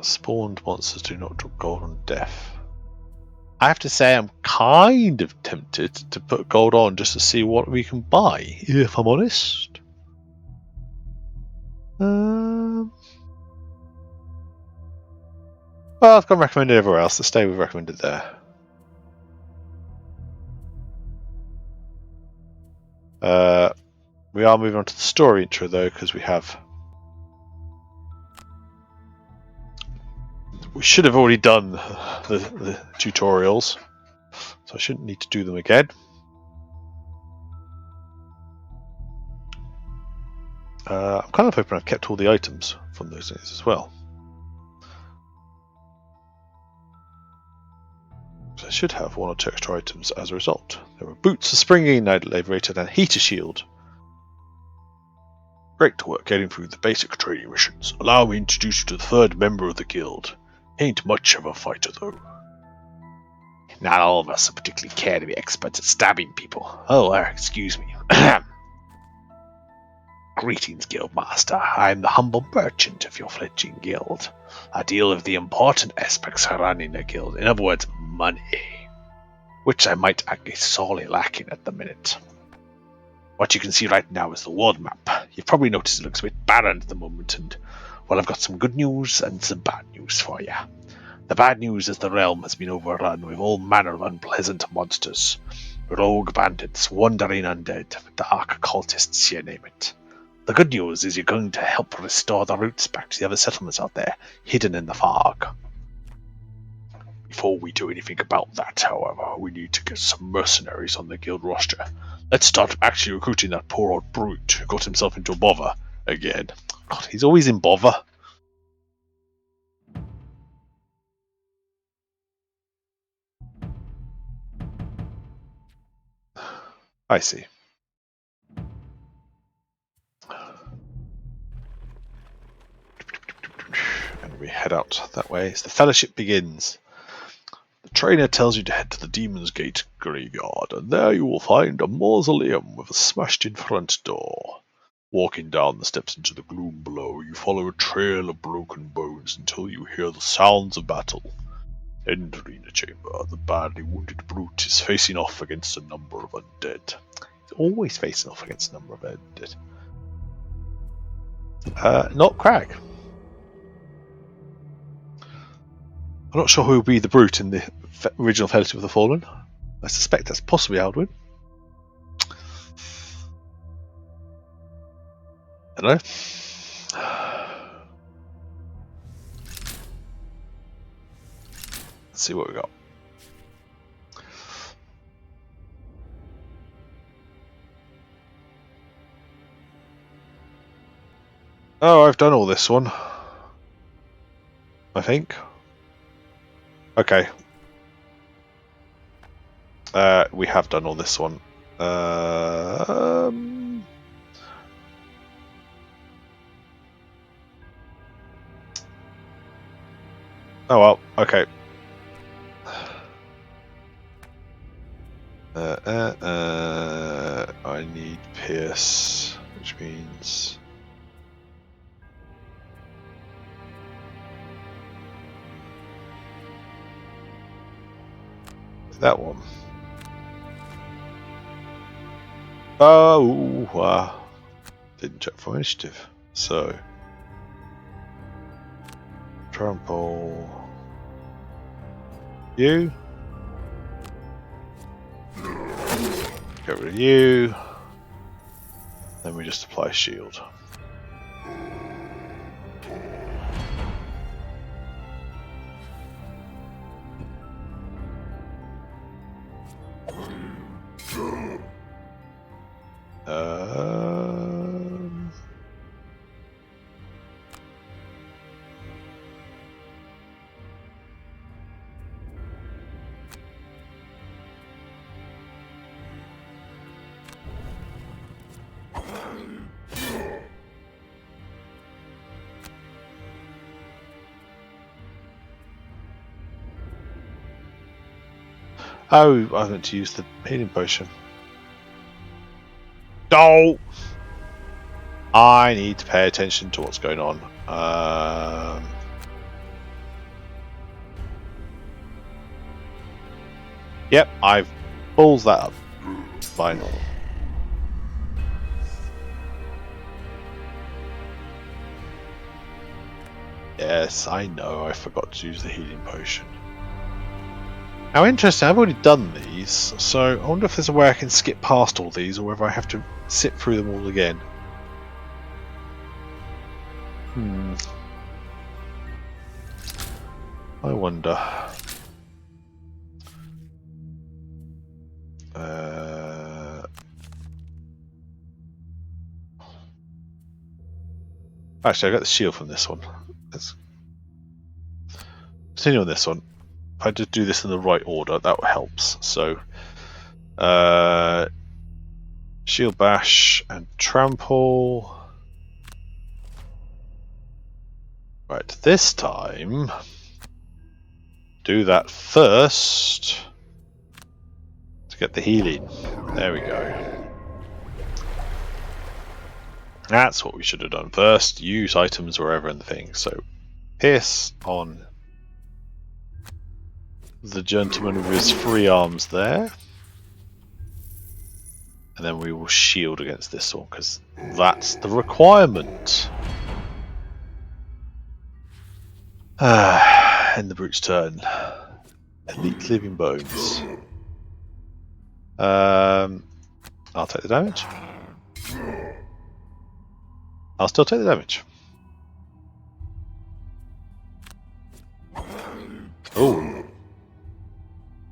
Spawned monsters do not drop gold on death. I have to say I'm kind of tempted to put gold on just to see what we can buy, if I'm honest. Well, I've got recommended everywhere else. Let's stay with recommended there. We are moving on to the story intro though, because we should have already done the tutorials, so I shouldn't need to do them again. I'm kind of hoping I've kept all the items from those days as well. So I should have one or two extra items as a result. There were boots, a springy night elevator, and a heater shield. Great work getting through the basic training missions. Allow me to introduce you to the third member of the guild. Ain't much of a fighter though. Not all of us particularly care to be experts at stabbing people. Oh, excuse me. Greetings, Guildmaster. I am the humble merchant of your fledgling guild. I deal with the important aspects of running a guild, in other words, money, which I might add is sorely lacking at the minute. What you can see right now is the world map. You've probably noticed it looks a bit barren at the moment, and well, I've got some good news and some bad news for you. The bad news is the realm has been overrun with all manner of unpleasant monsters. Rogue bandits, wandering undead, dark occultists, you name it. The good news is you're going to help restore the roots back to the other settlements out there, hidden in the fog. Before we do anything about that, however, we need to get some mercenaries on the guild roster. Let's start actually recruiting that poor old brute who got himself into a bother again. God, he's always in bother. I see. And we head out that way as the fellowship begins. The trainer tells you to head to the Demon's Gate graveyard, and there you will find a mausoleum with a smashed-in front door. Walking down the steps into the gloom below, you follow a trail of broken bones until you hear the sounds of battle. Entering the chamber, the badly wounded brute is facing off against a number of undead. He's always facing off against a number of undead. Not Crag. I'm not sure who will be the brute in the original Fellowship of the Fallen. I suspect that's possibly Aldwin. I don't know. Let's see what we got. Oh, I've done all this one. I think. Okay. We have done all this one. Oh well, okay. I need Pierce, which means that one. Oh, wow. Didn't check for initiative. So, trample you. Get rid of you. Then we just apply shield. Oh, I meant to use the healing potion. No! I need to pay attention to what's going on. Yep, I've balls that up. Fine. Yes, I know, I forgot to use the healing potion. Now interesting, I've already done these, so I wonder if there's a way I can skip past all these, or whether I have to sit through them all again. I wonder. Actually, I got the shield from this one. Let's continue on this one. If I just do this in the right order, that helps. So, shield bash and trample. Right, this time, do that first to get the healing. There we go. That's what we should have done first. Use items wherever in the thing. So, pierce on the gentleman with his 3 arms there. And then we will shield against this one, because that's the requirement. End the brute's turn. Elite living bones. I'll take the damage. I'll still take the damage. Oh.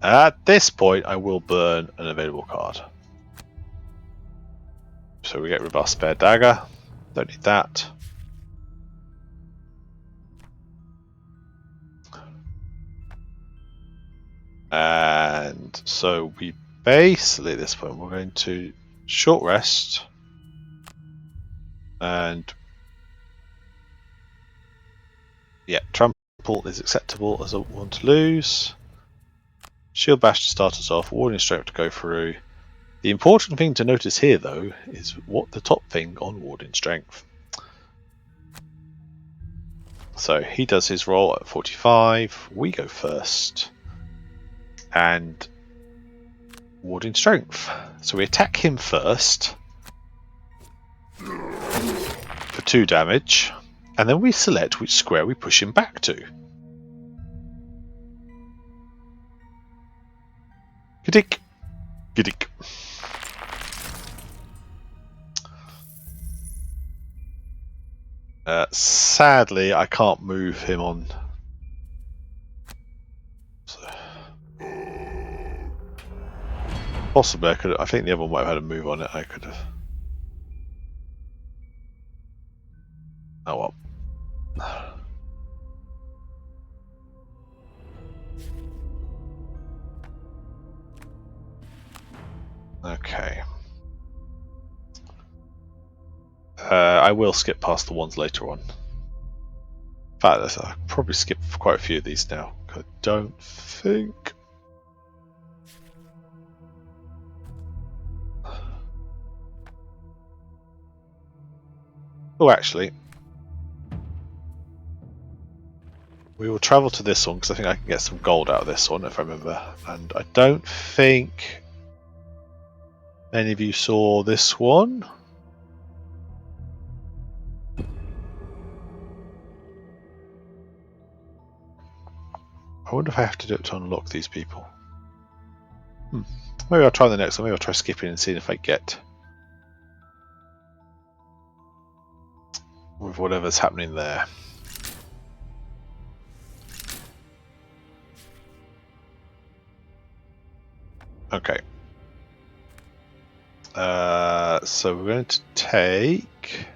At this point, I will burn an available card. So we get robust spare dagger. Don't need that. And so we basically at this point we're going to short rest and yeah, trample is acceptable as a one to lose. Shield bash to start us off, warding strength to go through. The important thing to notice here though is what the top thing on warding strength. So he does his roll at 45, we go first. And warding strength. So we attack him first for 2 damage, and then we select which square we push him back to. Gidik, gidik. Sadly, I can't move him on. So, possibly I could. I think the other one might have had a move on it. I could have. Oh well. Okay. I will skip past the ones later on. In fact, I'll probably skip quite a few of these now. I don't think. Oh, actually, we will travel to this one because I think I can get some gold out of this one if I remember. And I don't think any of you saw this one. I wonder if I have to do it to unlock these people. Maybe I'll try the next one. Maybe I'll try skipping and seeing if I get with whatever's happening there. Okay. So we're going to take.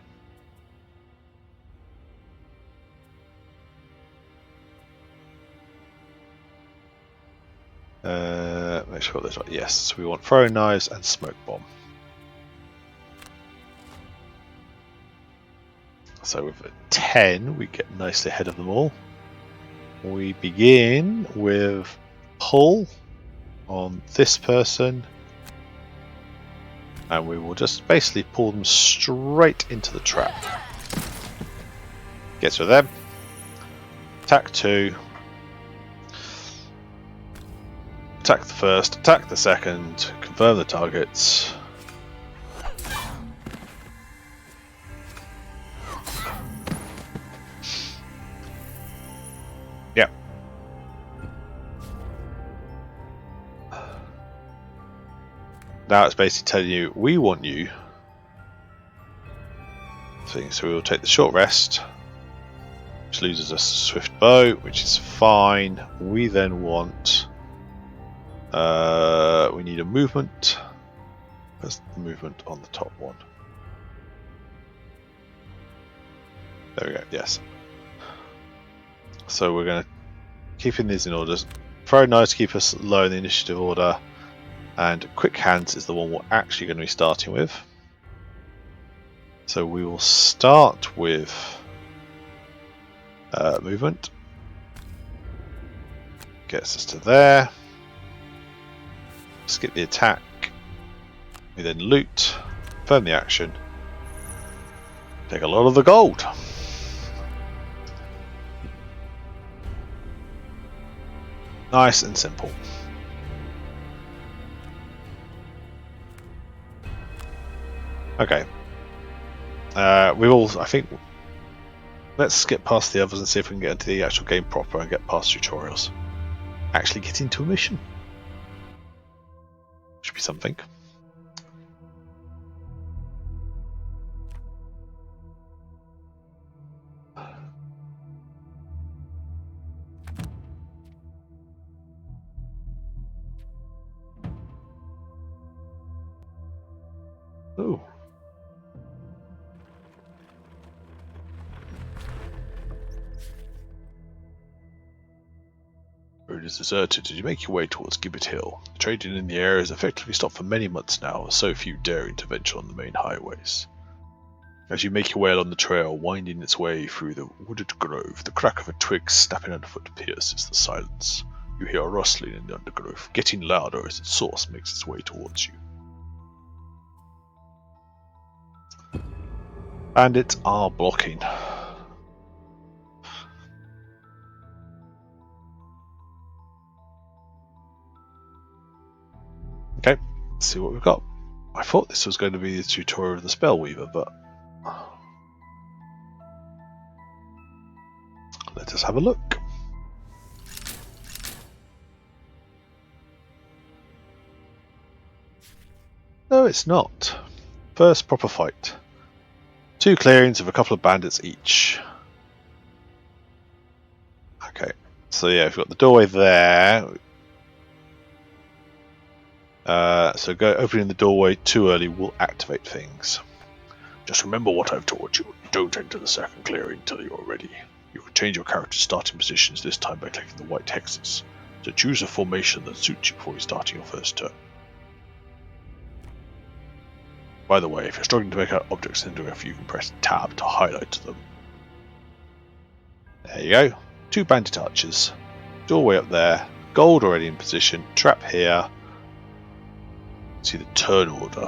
Make sure there's right. Yes, so we want throwing knives and smoke bomb. So with a 10, we get nicely ahead of them all. We begin with pull. on this person, and we will just basically pull them straight into the trap. Gets with them. Attack 2. Attack the first, attack the second, confirm the targets. Yeah. Now it's basically telling you, we want you. So we will take the short rest, which loses us a swift bow, which is fine. We then want... we need a movement. Where's the movement on the top one? There we go, yes. So we're going to keeping these in order. Throw knives to keep us low in the initiative order, and quick hands is the one we're actually going to be starting with. So we will start with movement. Gets us to there. Skip the attack. We then loot, confirm the action, take a lot of the gold. Nice and simple. Okay. We all, I think, let's skip past the others and see if we can get into the actual game proper and get past tutorials. Actually get into a mission. Should be something. Ooh. Road is deserted. As you make your way towards Gibbet Hill, trading in the area is effectively stopped for many months now, with so few daring to venture on the main highways. As you make your way along the trail, winding its way through the wooded grove, the crack of a twig snapping underfoot pierces the silence. You hear a rustling in the undergrowth, getting louder as its source makes its way towards you. Bandits are blocking. Okay, let's see what we've got. I thought this was going to be the tutorial of the Spellweaver, but let us have a look. No, it's not. First proper fight. 2 clearings of a couple of bandits each. Okay, so yeah, we've got the doorway there. So opening the doorway too early will activate things. Just remember what I've taught you. Don't enter the second clearing until you're ready. You can change your character's starting positions this time by clicking the white hexes. So choose a formation that suits you before starting your first turn. By the way, if you're struggling to make out objects in the graph, you can press tab to highlight them. There you go. 2 bandit archers. Doorway up there. Gold already in position. Trap here. See the turn order.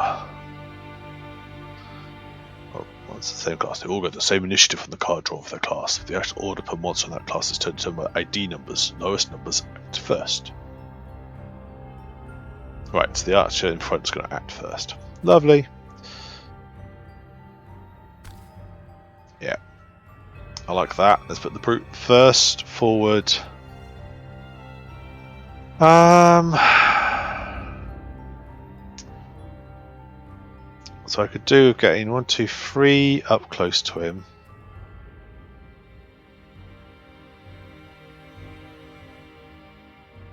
Oh, well, it's the same class. They all get the same initiative from the card drawn for their class. The actual order per monster in that class is determined by ID numbers. Lowest numbers act first. Right, so the archer in front is going to act first. Lovely. Yeah, I like that. Let's put the brute first, forward. So I could do getting 1, 2, 3 up close to him.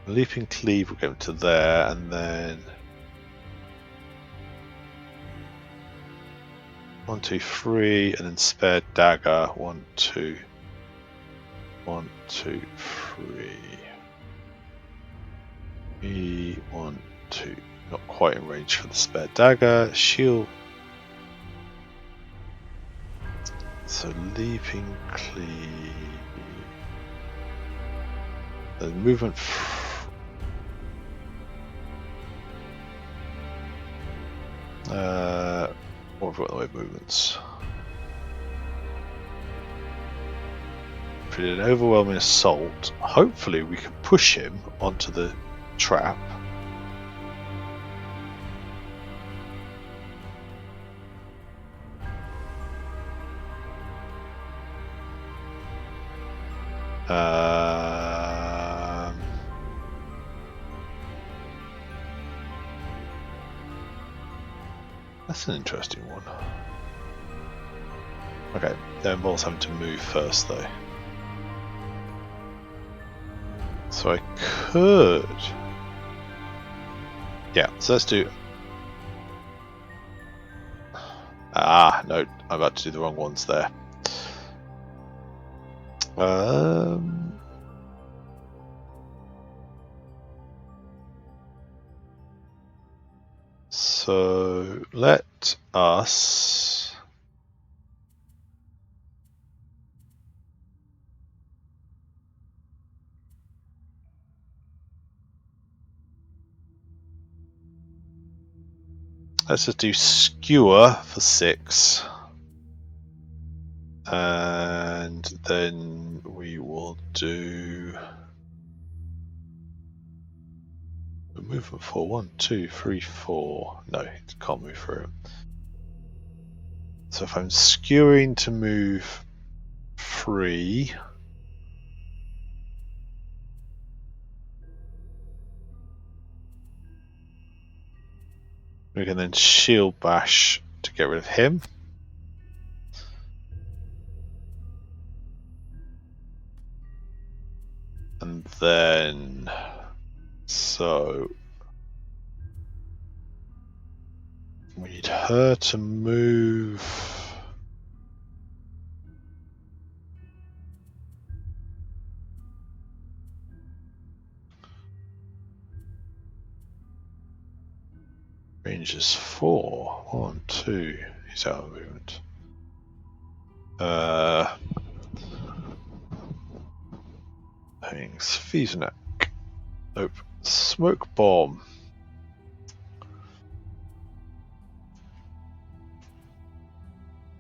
Leaping cleave will get him to there, and then 1, 2, 3, and then spare dagger. 1, 2, 1, 2, 3. 1, 2. Not quite in range for the spare dagger. Shield. So leaping cleave. The movement. What have we got in the way of movements? If we did an overwhelming assault, hopefully we can push him onto the trap. That's an interesting one. Okay, that involves having to move first though. So I could... Yeah, so let's do... Ah, no, I'm about to do the wrong ones there. So let us just do skewer for 6, and then we will do movement for 1, 2, 3, 4. No, it can't move through. So if I'm skewing to move 3, we can then shield bash to get rid of him. And then, so we need her to move. Range is 4. 1, 2. He's out of movement. Things. Fieseneck. Nope. Smoke bomb.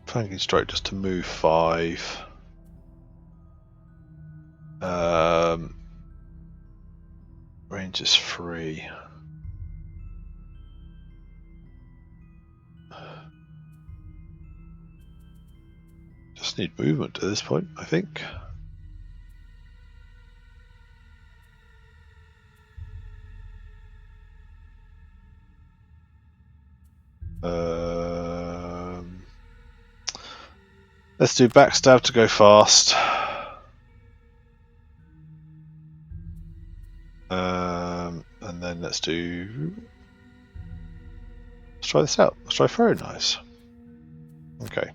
Flanking strike just to move 5. Range is 3. Just need movement at this point, I think. Let's do backstab to go fast. And then let's try this out. Let's try Throw Knives. Okay.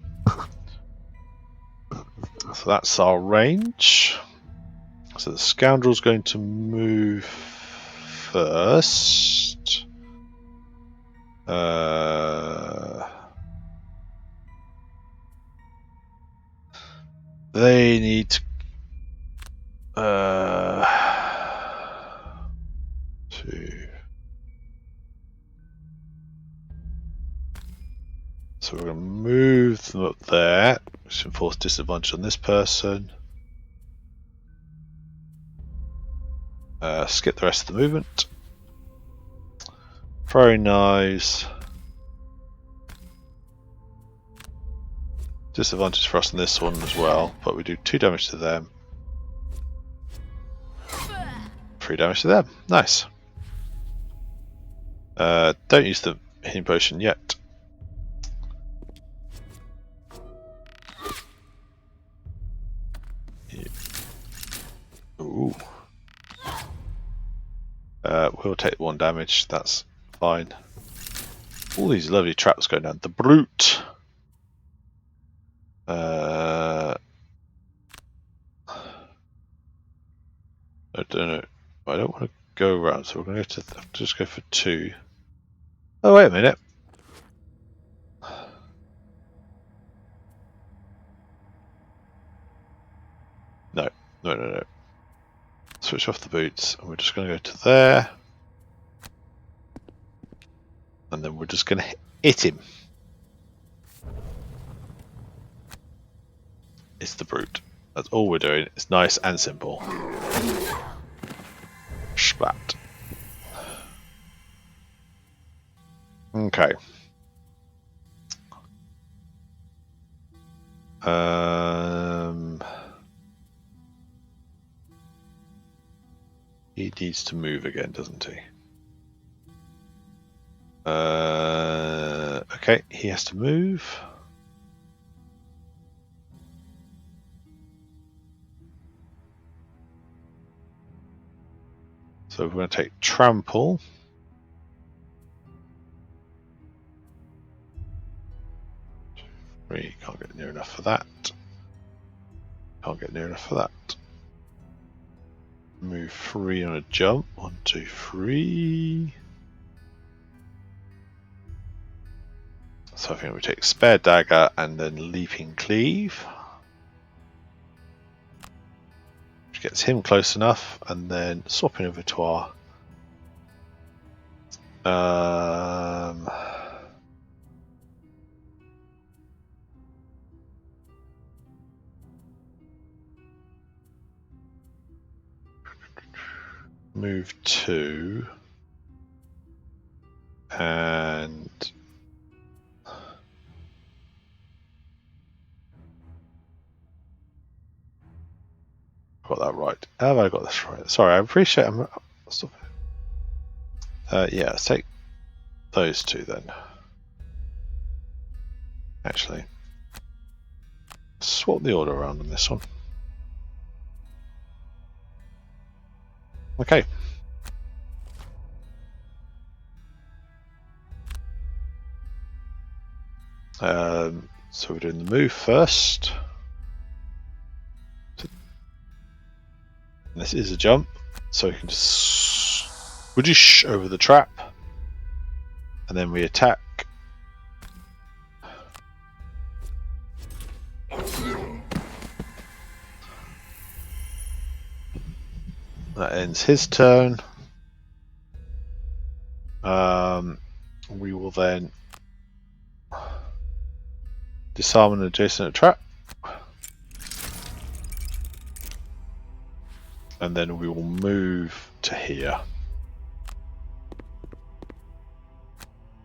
So that's our range. So the Scoundrel's going to move first. They need to so we're going to move them up there, which enforce disadvantage on this person. Skip the rest of the movement. Throwing knives. Disadvantage for us on this one as well, but we do 2 damage to them. 3 damage to them. Nice. Don't use the healing potion yet. Ooh. We'll take 1 damage, that's fine. All these lovely traps going down. The Brute. I don't know. I don't want to go around, so we're going to have to just go for 2. Oh, wait a minute. No. Switch off the boots, and we're just going to go to there. And then we're just going to Hit him. It's the brute. That's all we're doing. It's nice and simple. Splat. Okay. He needs to move again, doesn't he? Okay, he has to move. So we're going to take trample. We can't get near enough for that. Can't get near enough for that. Move 3 on a jump. 1, 2, 3. So I think we take spare dagger and then leaping cleave. Which gets him close enough, and then swapping over to our move 2 and got that right. Have I got this right? Sorry, I appreciate I'm stop it. Yeah, let's take those 2 then. Actually, swap the order around on this one. Okay. So we're doing the move first. This is a jump, so we can just whoosh over the trap, and then we attack. That ends his turn. We will then disarm an adjacent trap, and then we will move to here.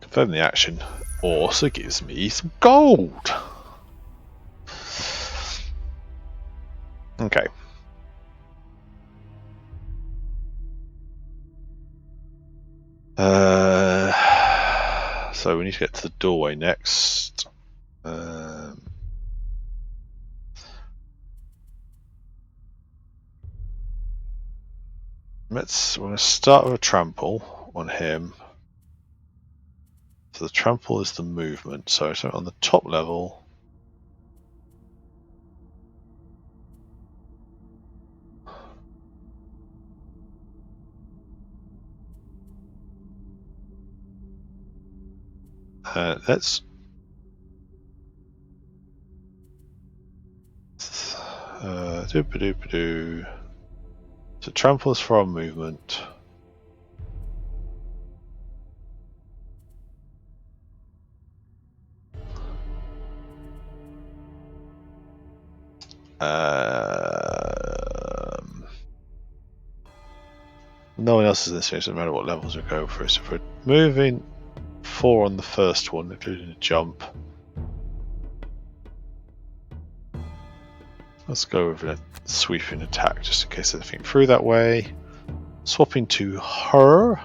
Confirm the action also gives me some gold. Okay. So we need to get to the doorway next. We're going to start with a trample on him. So the trample is the movement. So on the top level. Let's doop-a-doop-a-doo. So trample is from movement. No one else is in this phase, no matter what levels we go through. So if we're moving 4 on the first one, including a jump. Let's go with a sweeping attack just in case anything through that way. Swapping to her.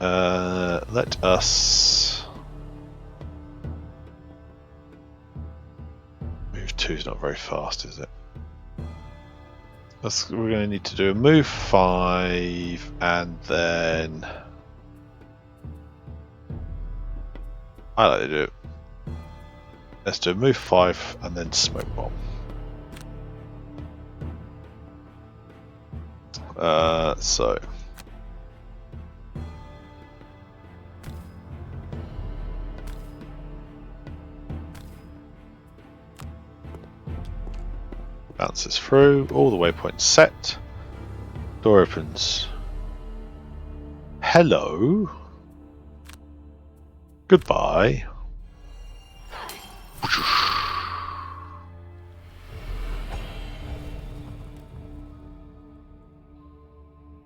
Let us move 2 is not very fast, is it? We're going to need to do a move 5 and then I like to do it. Let's do a move 5 and then smoke bomb. So bounces through, all the waypoints set, door opens. hello. Goodbye.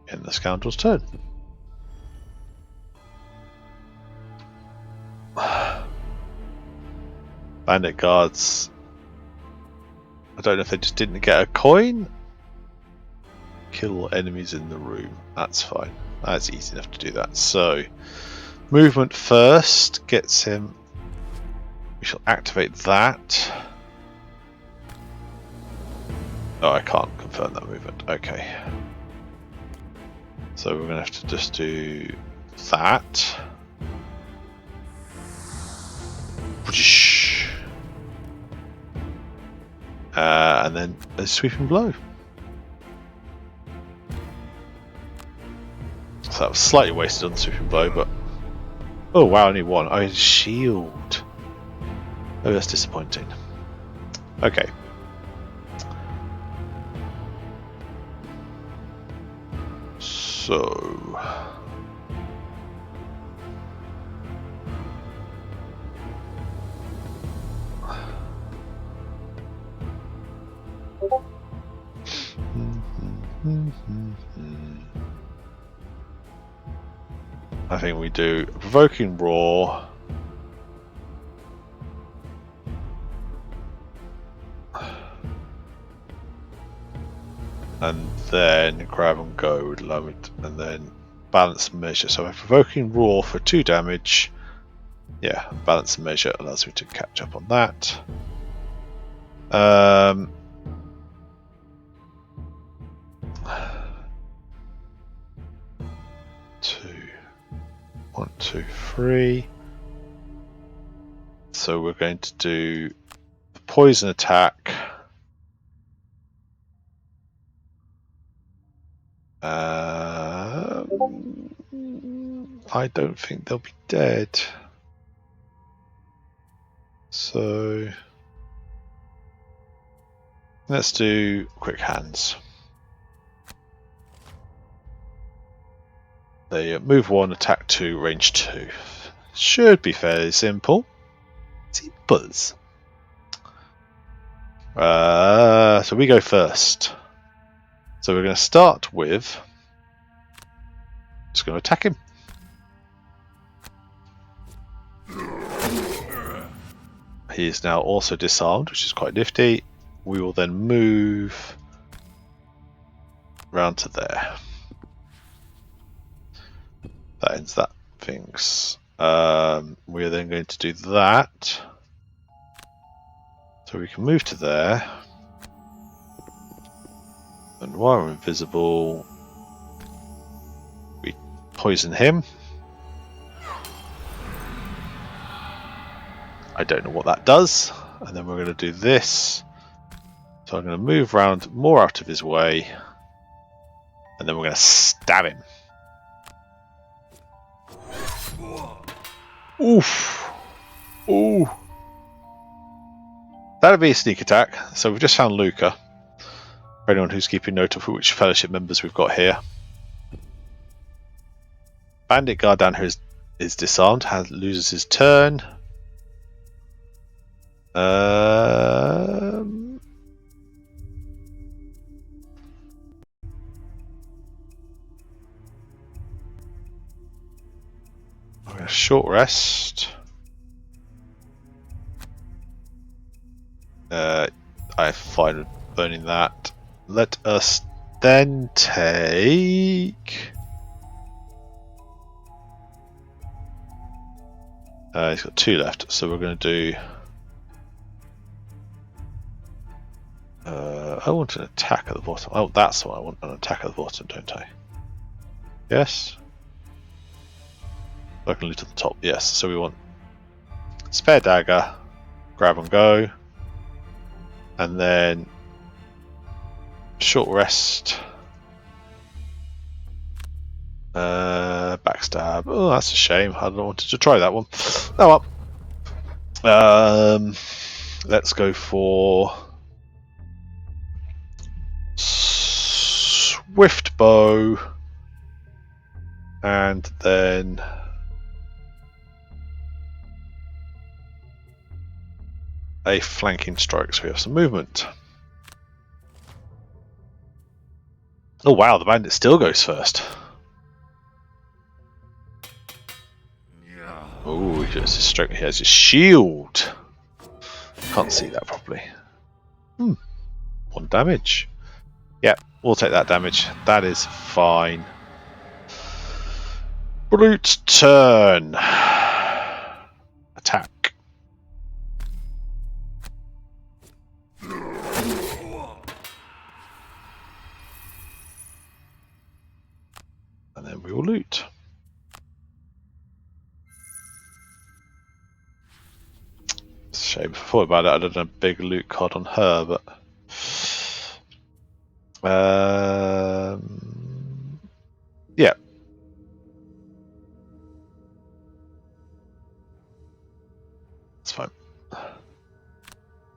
In the scoundrel's turn. Bandit guards. I don't know if they just didn't get a coin. Kill enemies in the room. That's fine. That's easy enough to do that. So, movement first gets him. We shall activate that. Oh, I can't confirm that movement. Okay. So we're going to have to just do that. And then a sweeping blow. So that was slightly wasted on the sweeping blow, but... Oh wow, only one. Oh, his shield. Oh, that's disappointing. Okay. So... I think we do a provoking roar. And then grab and go with lowered, and then balance measure. So a provoking roar for 2 damage. Yeah, balance and measure allows me to catch up on that. 1, 2, 3. So we're going to do the poison attack. I don't think they'll be dead. So let's do quick hands. They move 1, attack 2, range 2. Should be fairly simple. Simples. So we go first. So we're going to start with. Just going to attack him. He is now also disarmed, which is quite nifty. We will then move round to there. That ends that things. We are then going to do that. So we can move to there. And while we're invisible, we poison him. I don't know what that does. And then we're going to do this. So I'm going to move around more out of his way. And then we're going to stab him. Oof. Ooh. That'd be a sneak attack. So we've just found Luca. For anyone who's keeping note of which fellowship members we've got here. Bandit guard down here is disarmed, loses his turn. I'm going to short rest. I'm fine with burning that. Let us then take. He's got 2 left, so we're going to do. I want an attack at the bottom. Oh, that's what I want, an attack at the bottom, don't I? Yes. I can loot at the top. Yes. So we want spare dagger, grab and go, and then short rest. Backstab. Oh, that's a shame. I don't wanted to try that one. Oh well. Let's go for swift bow And then a flanking strike, so we have some movement. Oh wow, the bandit still goes first. Oh, he has his shield. Can't see that properly. 1 damage. Yep, we'll take that damage. That is fine. Brute's turn. Attack. And then we will loot. It's a shame. If I thought about it, I'd have done a big loot card on her, but yeah. It's fine.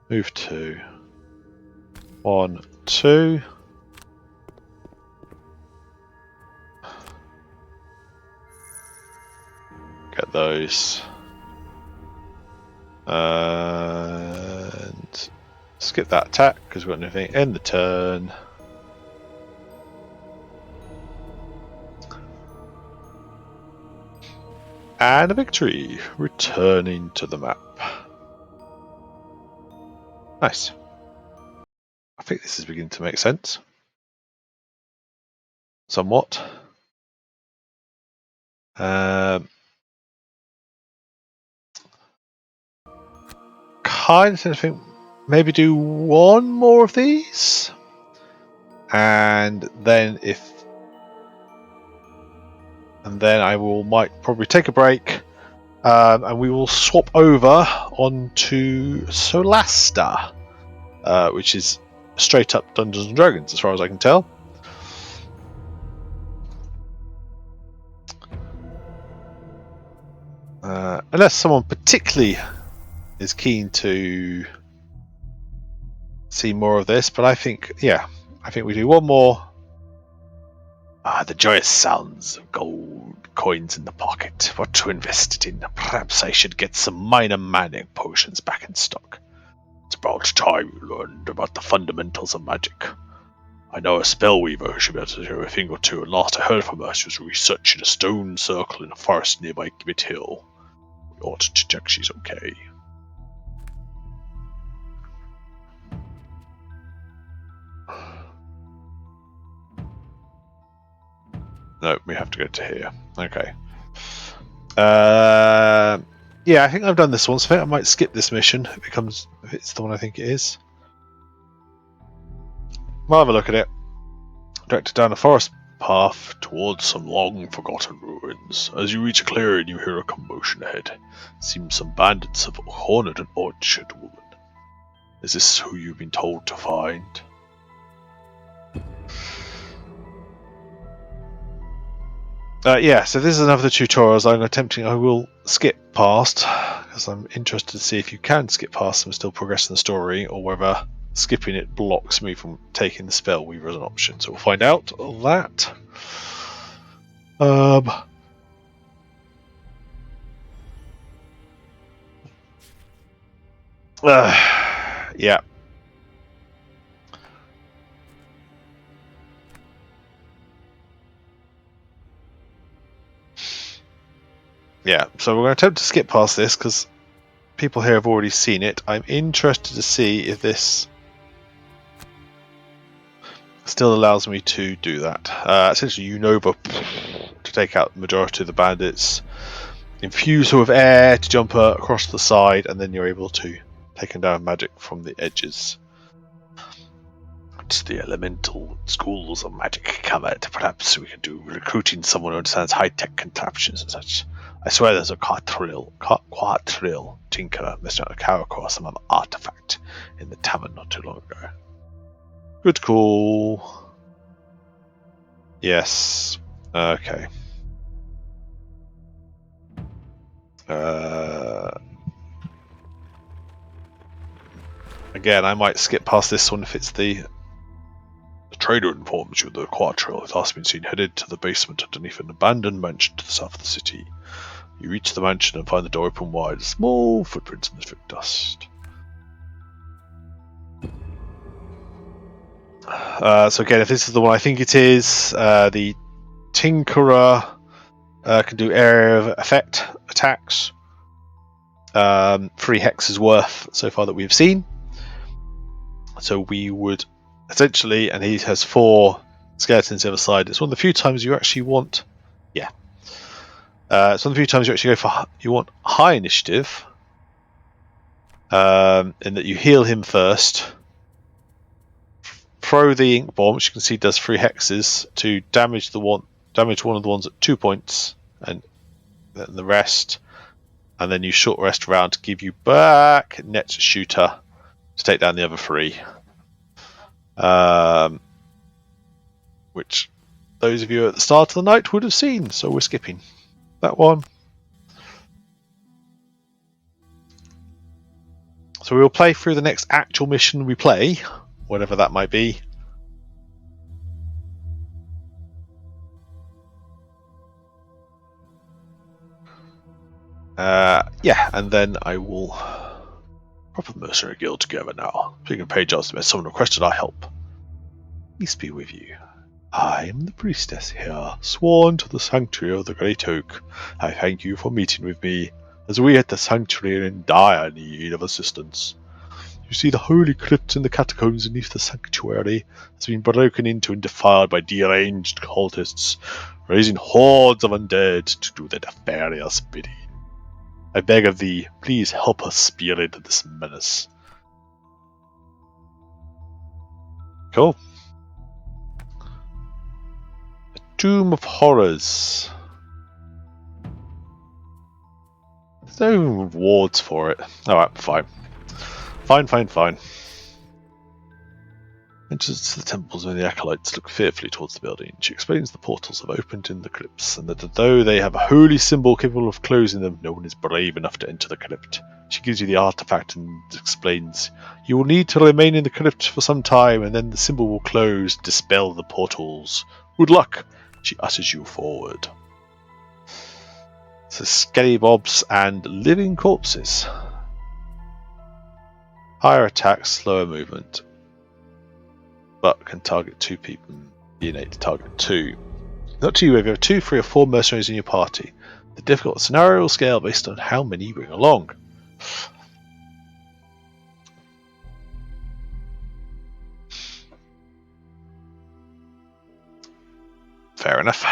Move 2. 1, 2. Get those. And skip that attack because we've got nothing. End the turn. And a victory. Returning to the map. Nice. I think this is beginning to make sense. Somewhat. Kind of think maybe do 1 more of these. And then I might probably take a break. And we will swap over onto Solasta, which is straight up Dungeons and Dragons, as far as I can tell. Unless someone particularly is keen to see more of this, but I think we do 1 more. The joyous sounds of gold coins in the pocket. What to invest it in? Perhaps I should get some minor mining potions back in stock. It's about time you learned about the fundamentals of magic. I know a spellweaver who should be able to do a thing or two, and last I heard from her, she was researching a stone circle in a forest nearby Gibbet Hill. We ought to check she's okay. No, we have to go to here. Okay. Yeah, I think I've done this once. I think I might skip this mission if it's the one I think it is. We'll have a look at it. Directed down a forest path towards some long-forgotten ruins. As you reach a clearing, you hear a commotion ahead. Seems some bandits have cornered an orchard woman. Is this who you've been told to find? Yeah, so this is another of the tutorials I will skip past, because I'm interested to see if you can skip past and still progress in the story, or whether skipping it blocks me from taking the spell weaver as an option. So we'll find out that. Yeah. Yeah, so we're going to attempt to skip past this because people here have already seen it. I'm interested to see if this still allows me to do that. Essentially, Unova to take out the majority of the bandits, infuse her with air to jump her across the side, and then you're able to take them down magic from the edges. It's the elemental schools of magic covered. Perhaps we could do recruiting someone who understands high-tech contraptions and such. I swear there's a quadrille tinkerer missing out a cow across some artifact in the tavern not too long ago. Good call. Yes. Okay. Again, I might skip past this one if it's the trader informs you the Quattro has last been seen headed to the basement underneath an abandoned mansion to the south of the city. You reach the mansion and find the door open wide, small footprints in the dust. So again, if this is the one I think it is, the Tinkerer can do area of effect attacks. 3 hexes worth so far that we've seen. So we would essentially, and he has 4 skeletons the other side. It's one of the few times you actually want, it's one of the few times you actually go for, you want high initiative, in that you heal him first, throw the ink bomb, which you can see does 3 hexes to damage one of the ones at 2 points, and then the rest, and then you short rest around to give you back net shooter to take down the other 3. Which those of you at the start of the night would have seen, so we're skipping that one. So we will play through the next actual mission we play, whatever that might be. And then I will proper mercenary guild together now. Speaking of page arts, someone requested our help. Peace be with you. I am the priestess here, sworn to the sanctuary of the Great Oak. I thank you for meeting with me, as we at the sanctuary are in dire need of assistance. You see, the holy crypt in the catacombs beneath the sanctuary has been broken into and defiled by deranged cultists, raising hordes of undead to do their nefarious bidding. I beg of thee, please help us spear into this menace. Cool. The Tomb of Horrors. There's no rewards for it. Alright, fine. Fine. Enters the temples when the acolytes look fearfully towards the building. She explains the portals have opened in the crypts, and that though they have a holy symbol capable of closing them, no one is brave enough to enter the crypt. She gives you the artifact and explains, you will need to remain in the crypt for some time, and then the symbol will close, dispel the portals. Good luck! She ushers you forward. So Skelly-bobs and living corpses. Higher attack, slower movement, but can target 2 people. Be innate to target 2. Not to you if you have 2, 3 or 4 mercenaries in your party. The difficult scenario will scale based on how many you bring along. Fair enough.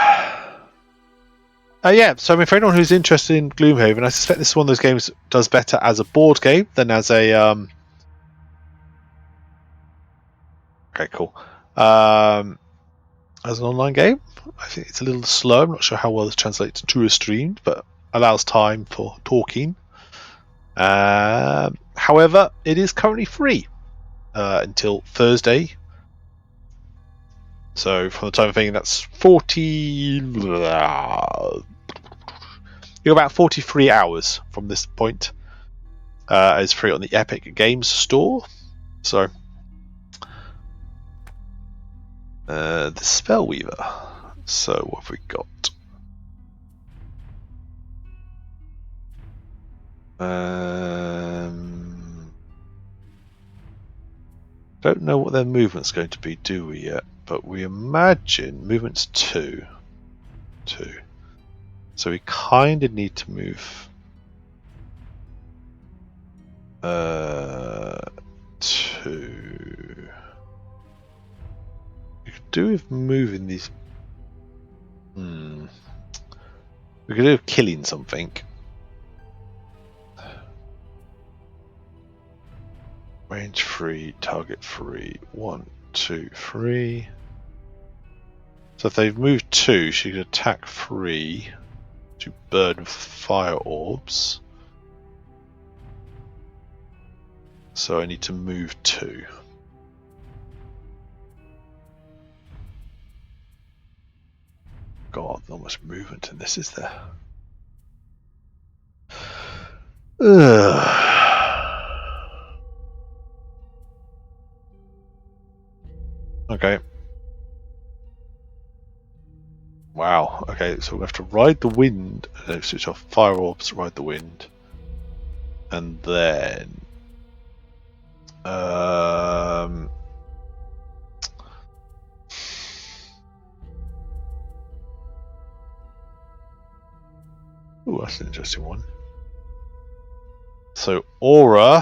So I mean, for anyone who's interested in Gloomhaven, I suspect this is one of those games that does better as a board game than as a okay, cool. As an online game, I think it's a little slow. I'm not sure how well this translates to a stream, but allows time for talking. However, it is currently free until Thursday. So from the time of thinking, that's 40. You're about 43 hours from this point. It's free on the Epic Games Store. So the Spellweaver. So what have we got? Don't know what their movement's going to be, do we yet? But we imagine movement's 2. So we kind of need to move 2. We could do with moving these. We could do with killing something. Range 3, target 3. 1, 2, 3. So if they've moved 2, she could attack 3 to burn fire orbs. So I need to move 2. God, not much movement in this, is there? Okay. Wow. Okay, so we have to ride the wind. Switch off fire orbs, ride the wind, and then ooh, that's an interesting one. So aura,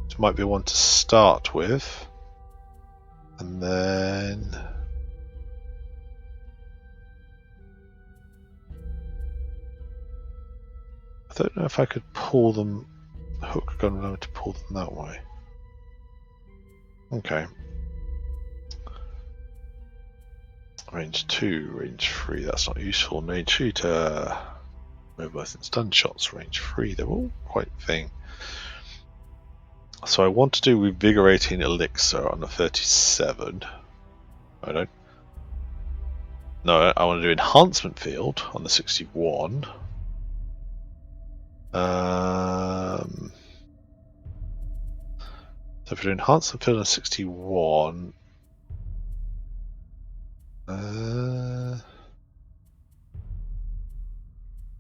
which might be one to start with, and then I don't know if I could pull them. Hook gun round to pull them that way. Okay. Range 2, range 3, that's not useful. Range shooter, mobilized and stun shots, range 3, they're all quite thing. So I want to do Revigorating Elixir on the 37. I don't. No, I want to do Enhancement Field on the 61. So if we do Enhancement Field on 61.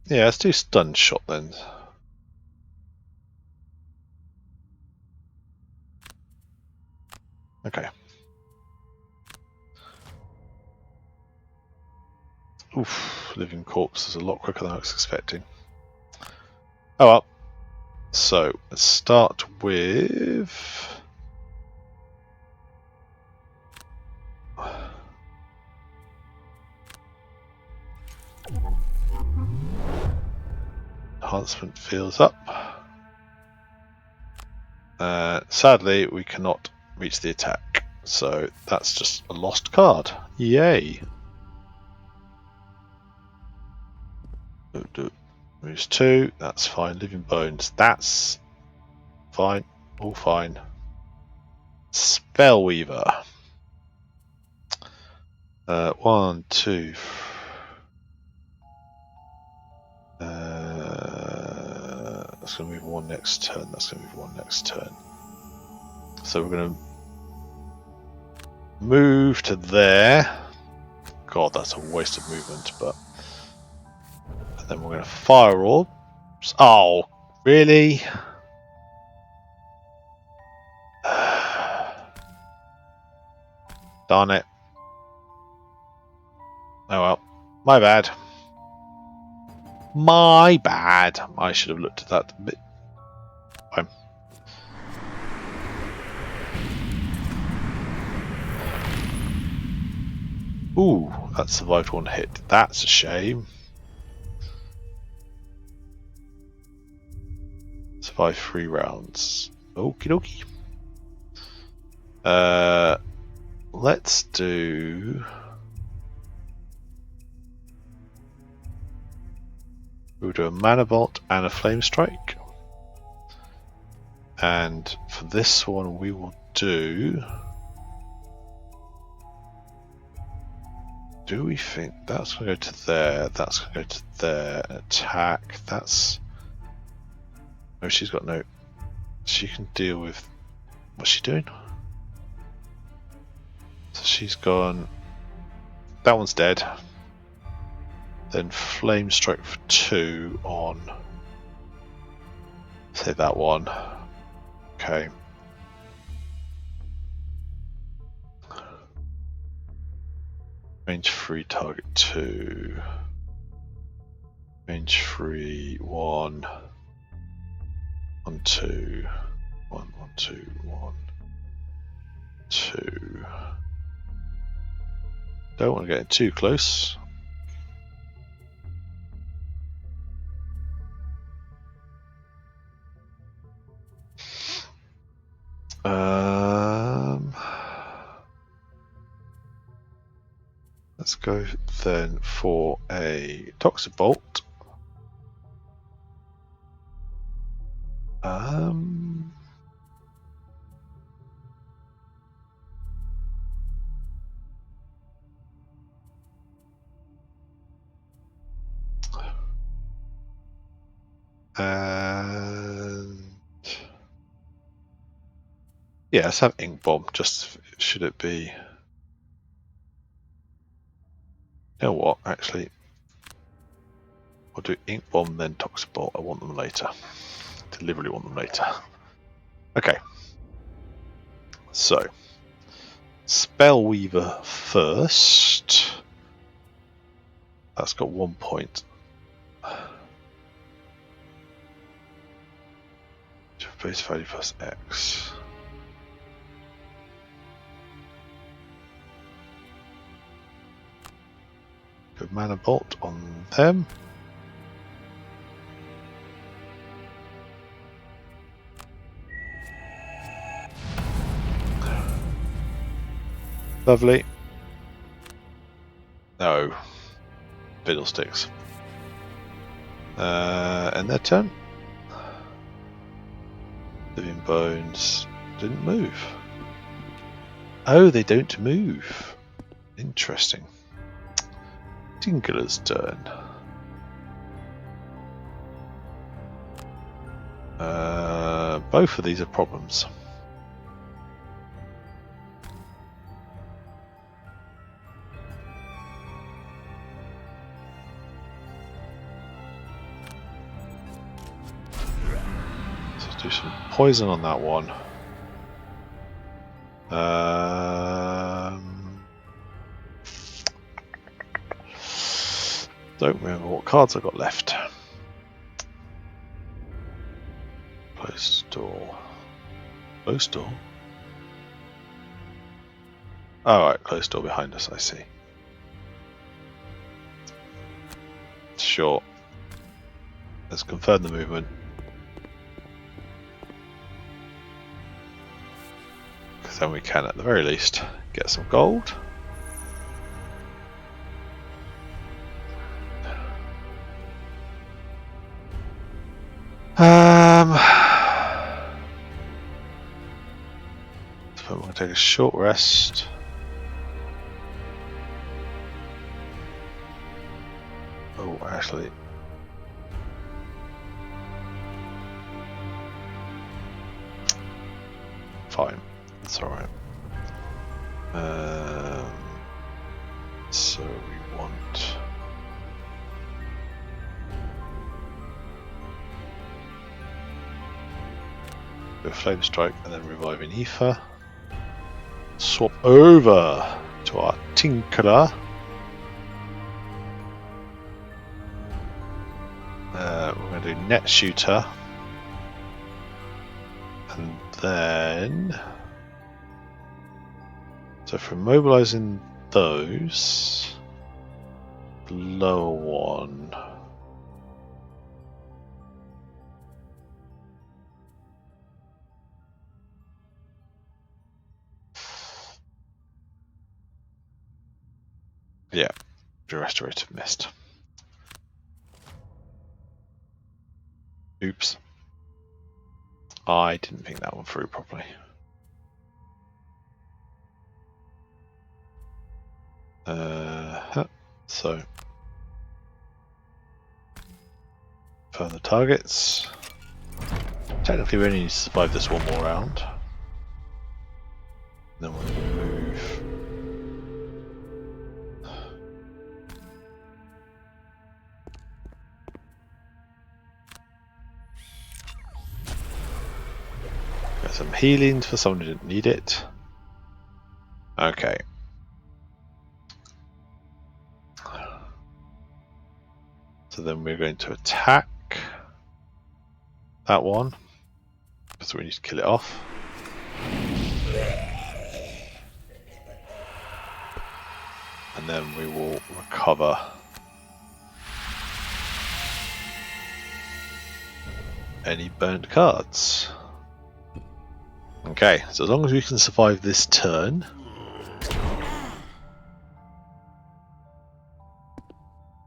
Yeah, let's do Stun Shot then. Okay. Oof, Living Corpse is a lot quicker than I was expecting. Oh well. So let's start with Enhancement Fields up. Sadly, we cannot reach the attack, so that's just a lost card. Yay! Moves 2, that's fine. Living Bones, that's fine. All fine. Spellweaver. 1, 2. That's going to move one next turn. That's going to move one next turn. So we're going to move to there. God, that's a waste of movement, but. And then we're going to fire orbs. Oh, really? Darn it. Oh well. My bad. My bad. I should have looked at that a bit. Fine. Ooh, that survived one hit. That's a shame. Survived 3 rounds. Okie dokie. Let's do. We'll do a Mana Bolt and a Flame Strike. And for this one, we will do. Do we think that's going to go to there? That's going to go to there. Attack. That's. Oh, she's got no. She can deal with. What's she doing? So she's gone. That one's dead. Then Flame Strike for 2 on. Say that one. Okay. Range 3, target 2. Range 3, 1. 1, 2. 1, 1, 2, 1. 2. Don't want to get too close. Let's go then for a Toxic Bolt. And yeah, let's have Ink Bomb. Just should it be? You know what, actually, I'll do ink bomb then toxic bolt. I want them later. Deliberately want them later. Okay. So, Spellweaver first. That's got 1 point. Base value plus X. Good mana bolt on them. Lovely. No. Fiddlesticks. And their turn. Living Bones didn't move. Oh, they don't move. Interesting. Tinker's turn. Both of these are problems. Let's do some poison on that one. Don't remember what cards I got left. Closed door. Closed door? Oh, right, closed door behind us, I see. Sure. Let's confirm the movement. Because then we can, at the very least, get some gold. So we're going to take a short rest. Oh, actually. Fine. That's alright. So we want... a Flame Strike and then Reviving Ether. Swap over to our Tinkerer. We're going to do Net Shooter. And then... so for mobilizing those, the lower one... yeah, the Restorative Mist. Oops. I didn't think that one through properly. So, further targets. Technically we only need to survive this one more round. Then we'll move. Got some healing for someone who didn't need it. Okay. So then we're going to attack that one. So we need to kill it off. And then we will recover any burnt cards. Okay, so as long as we can survive this turn,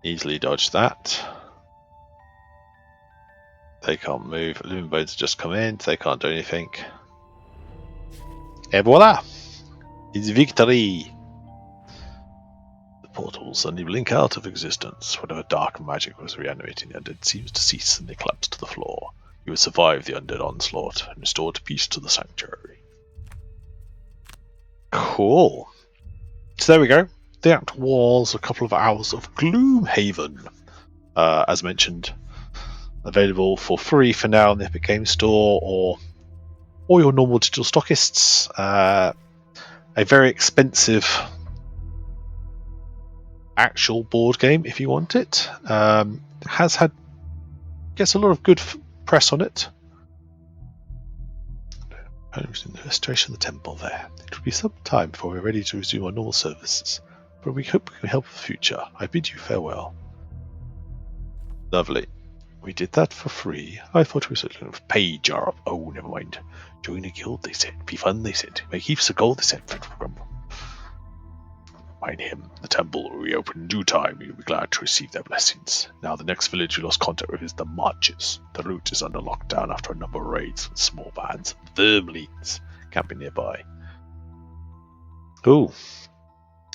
easily dodge that. They can't move. Living Bones have just come in, so they can't do anything. Et voila! It's victory! The portals suddenly blink out of existence. Whatever dark magic was reanimating the undead seems to cease and they collapse to the floor. You have survived the undead onslaught and restored peace to the sanctuary. Cool. So there we go. that was a couple of hours of Gloomhaven, as mentioned, available for free for now in the Epic Games Store or your normal digital stockists. A very expensive actual board game if you want it. Has had gets a lot of good press on it. In the restoration of the temple there. It will be some time before we're ready to resume our normal services, but we hope we can help in the future. I bid you farewell. Lovely. We did that for free. I thought we were a pay jar. Oh, never mind. Join a guild, they said. Be fun, they said. Make heaps of gold, they said. Mind him. The temple will reopen in due time. You'll be glad to receive their blessings. Now, the next village we lost contact with is the Marches. The route is under lockdown after a number of raids with small bands of vermlings camping nearby. Ooh.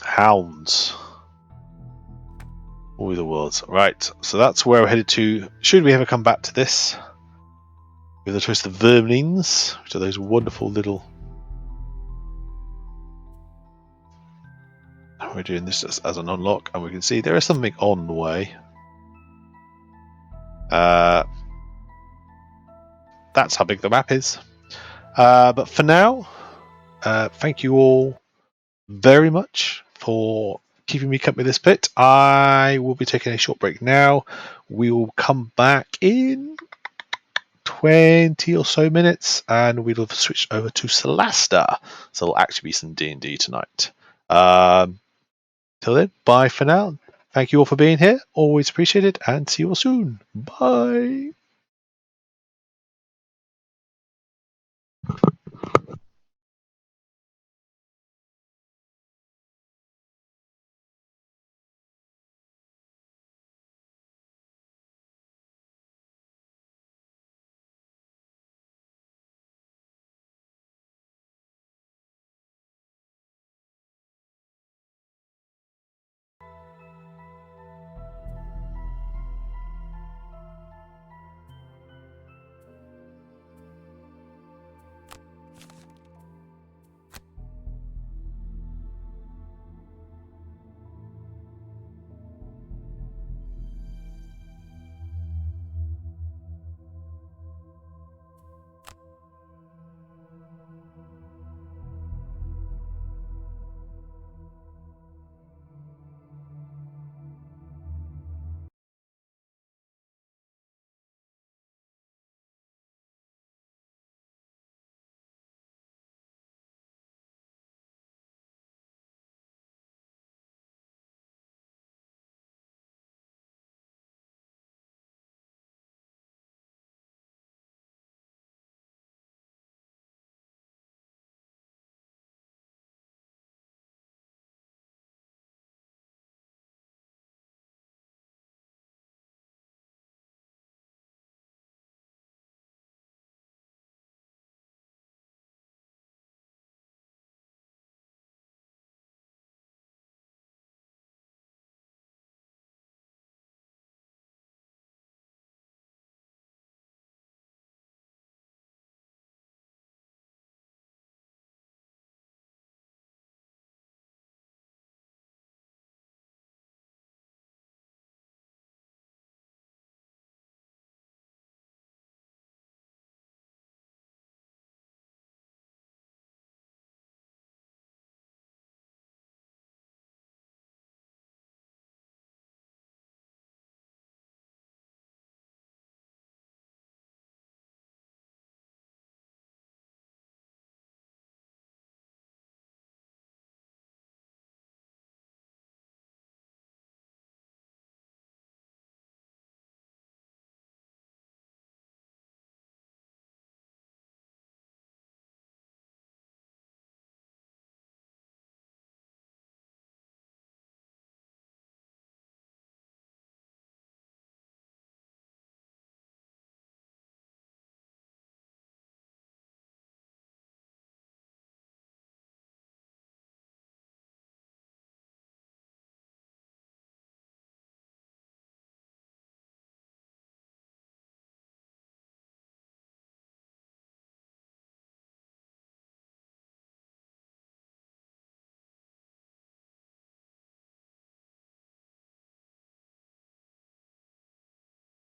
Hounds. All the worlds. Right, so that's where we're headed to. Should we ever come back to this? With a twist of vermlings, which are those wonderful little. We're doing this as an unlock, and we can see there is something on the way. That's how big the map is. But for now, thank you all very much for keeping me company this bit. I will be taking a short break now. We will come back in 20 or so minutes, and we'll have switched over to Solasta. So it'll actually be some D&D tonight. Till then, bye for now. Thank you all for being here. Always appreciate it, and see you all soon. Bye.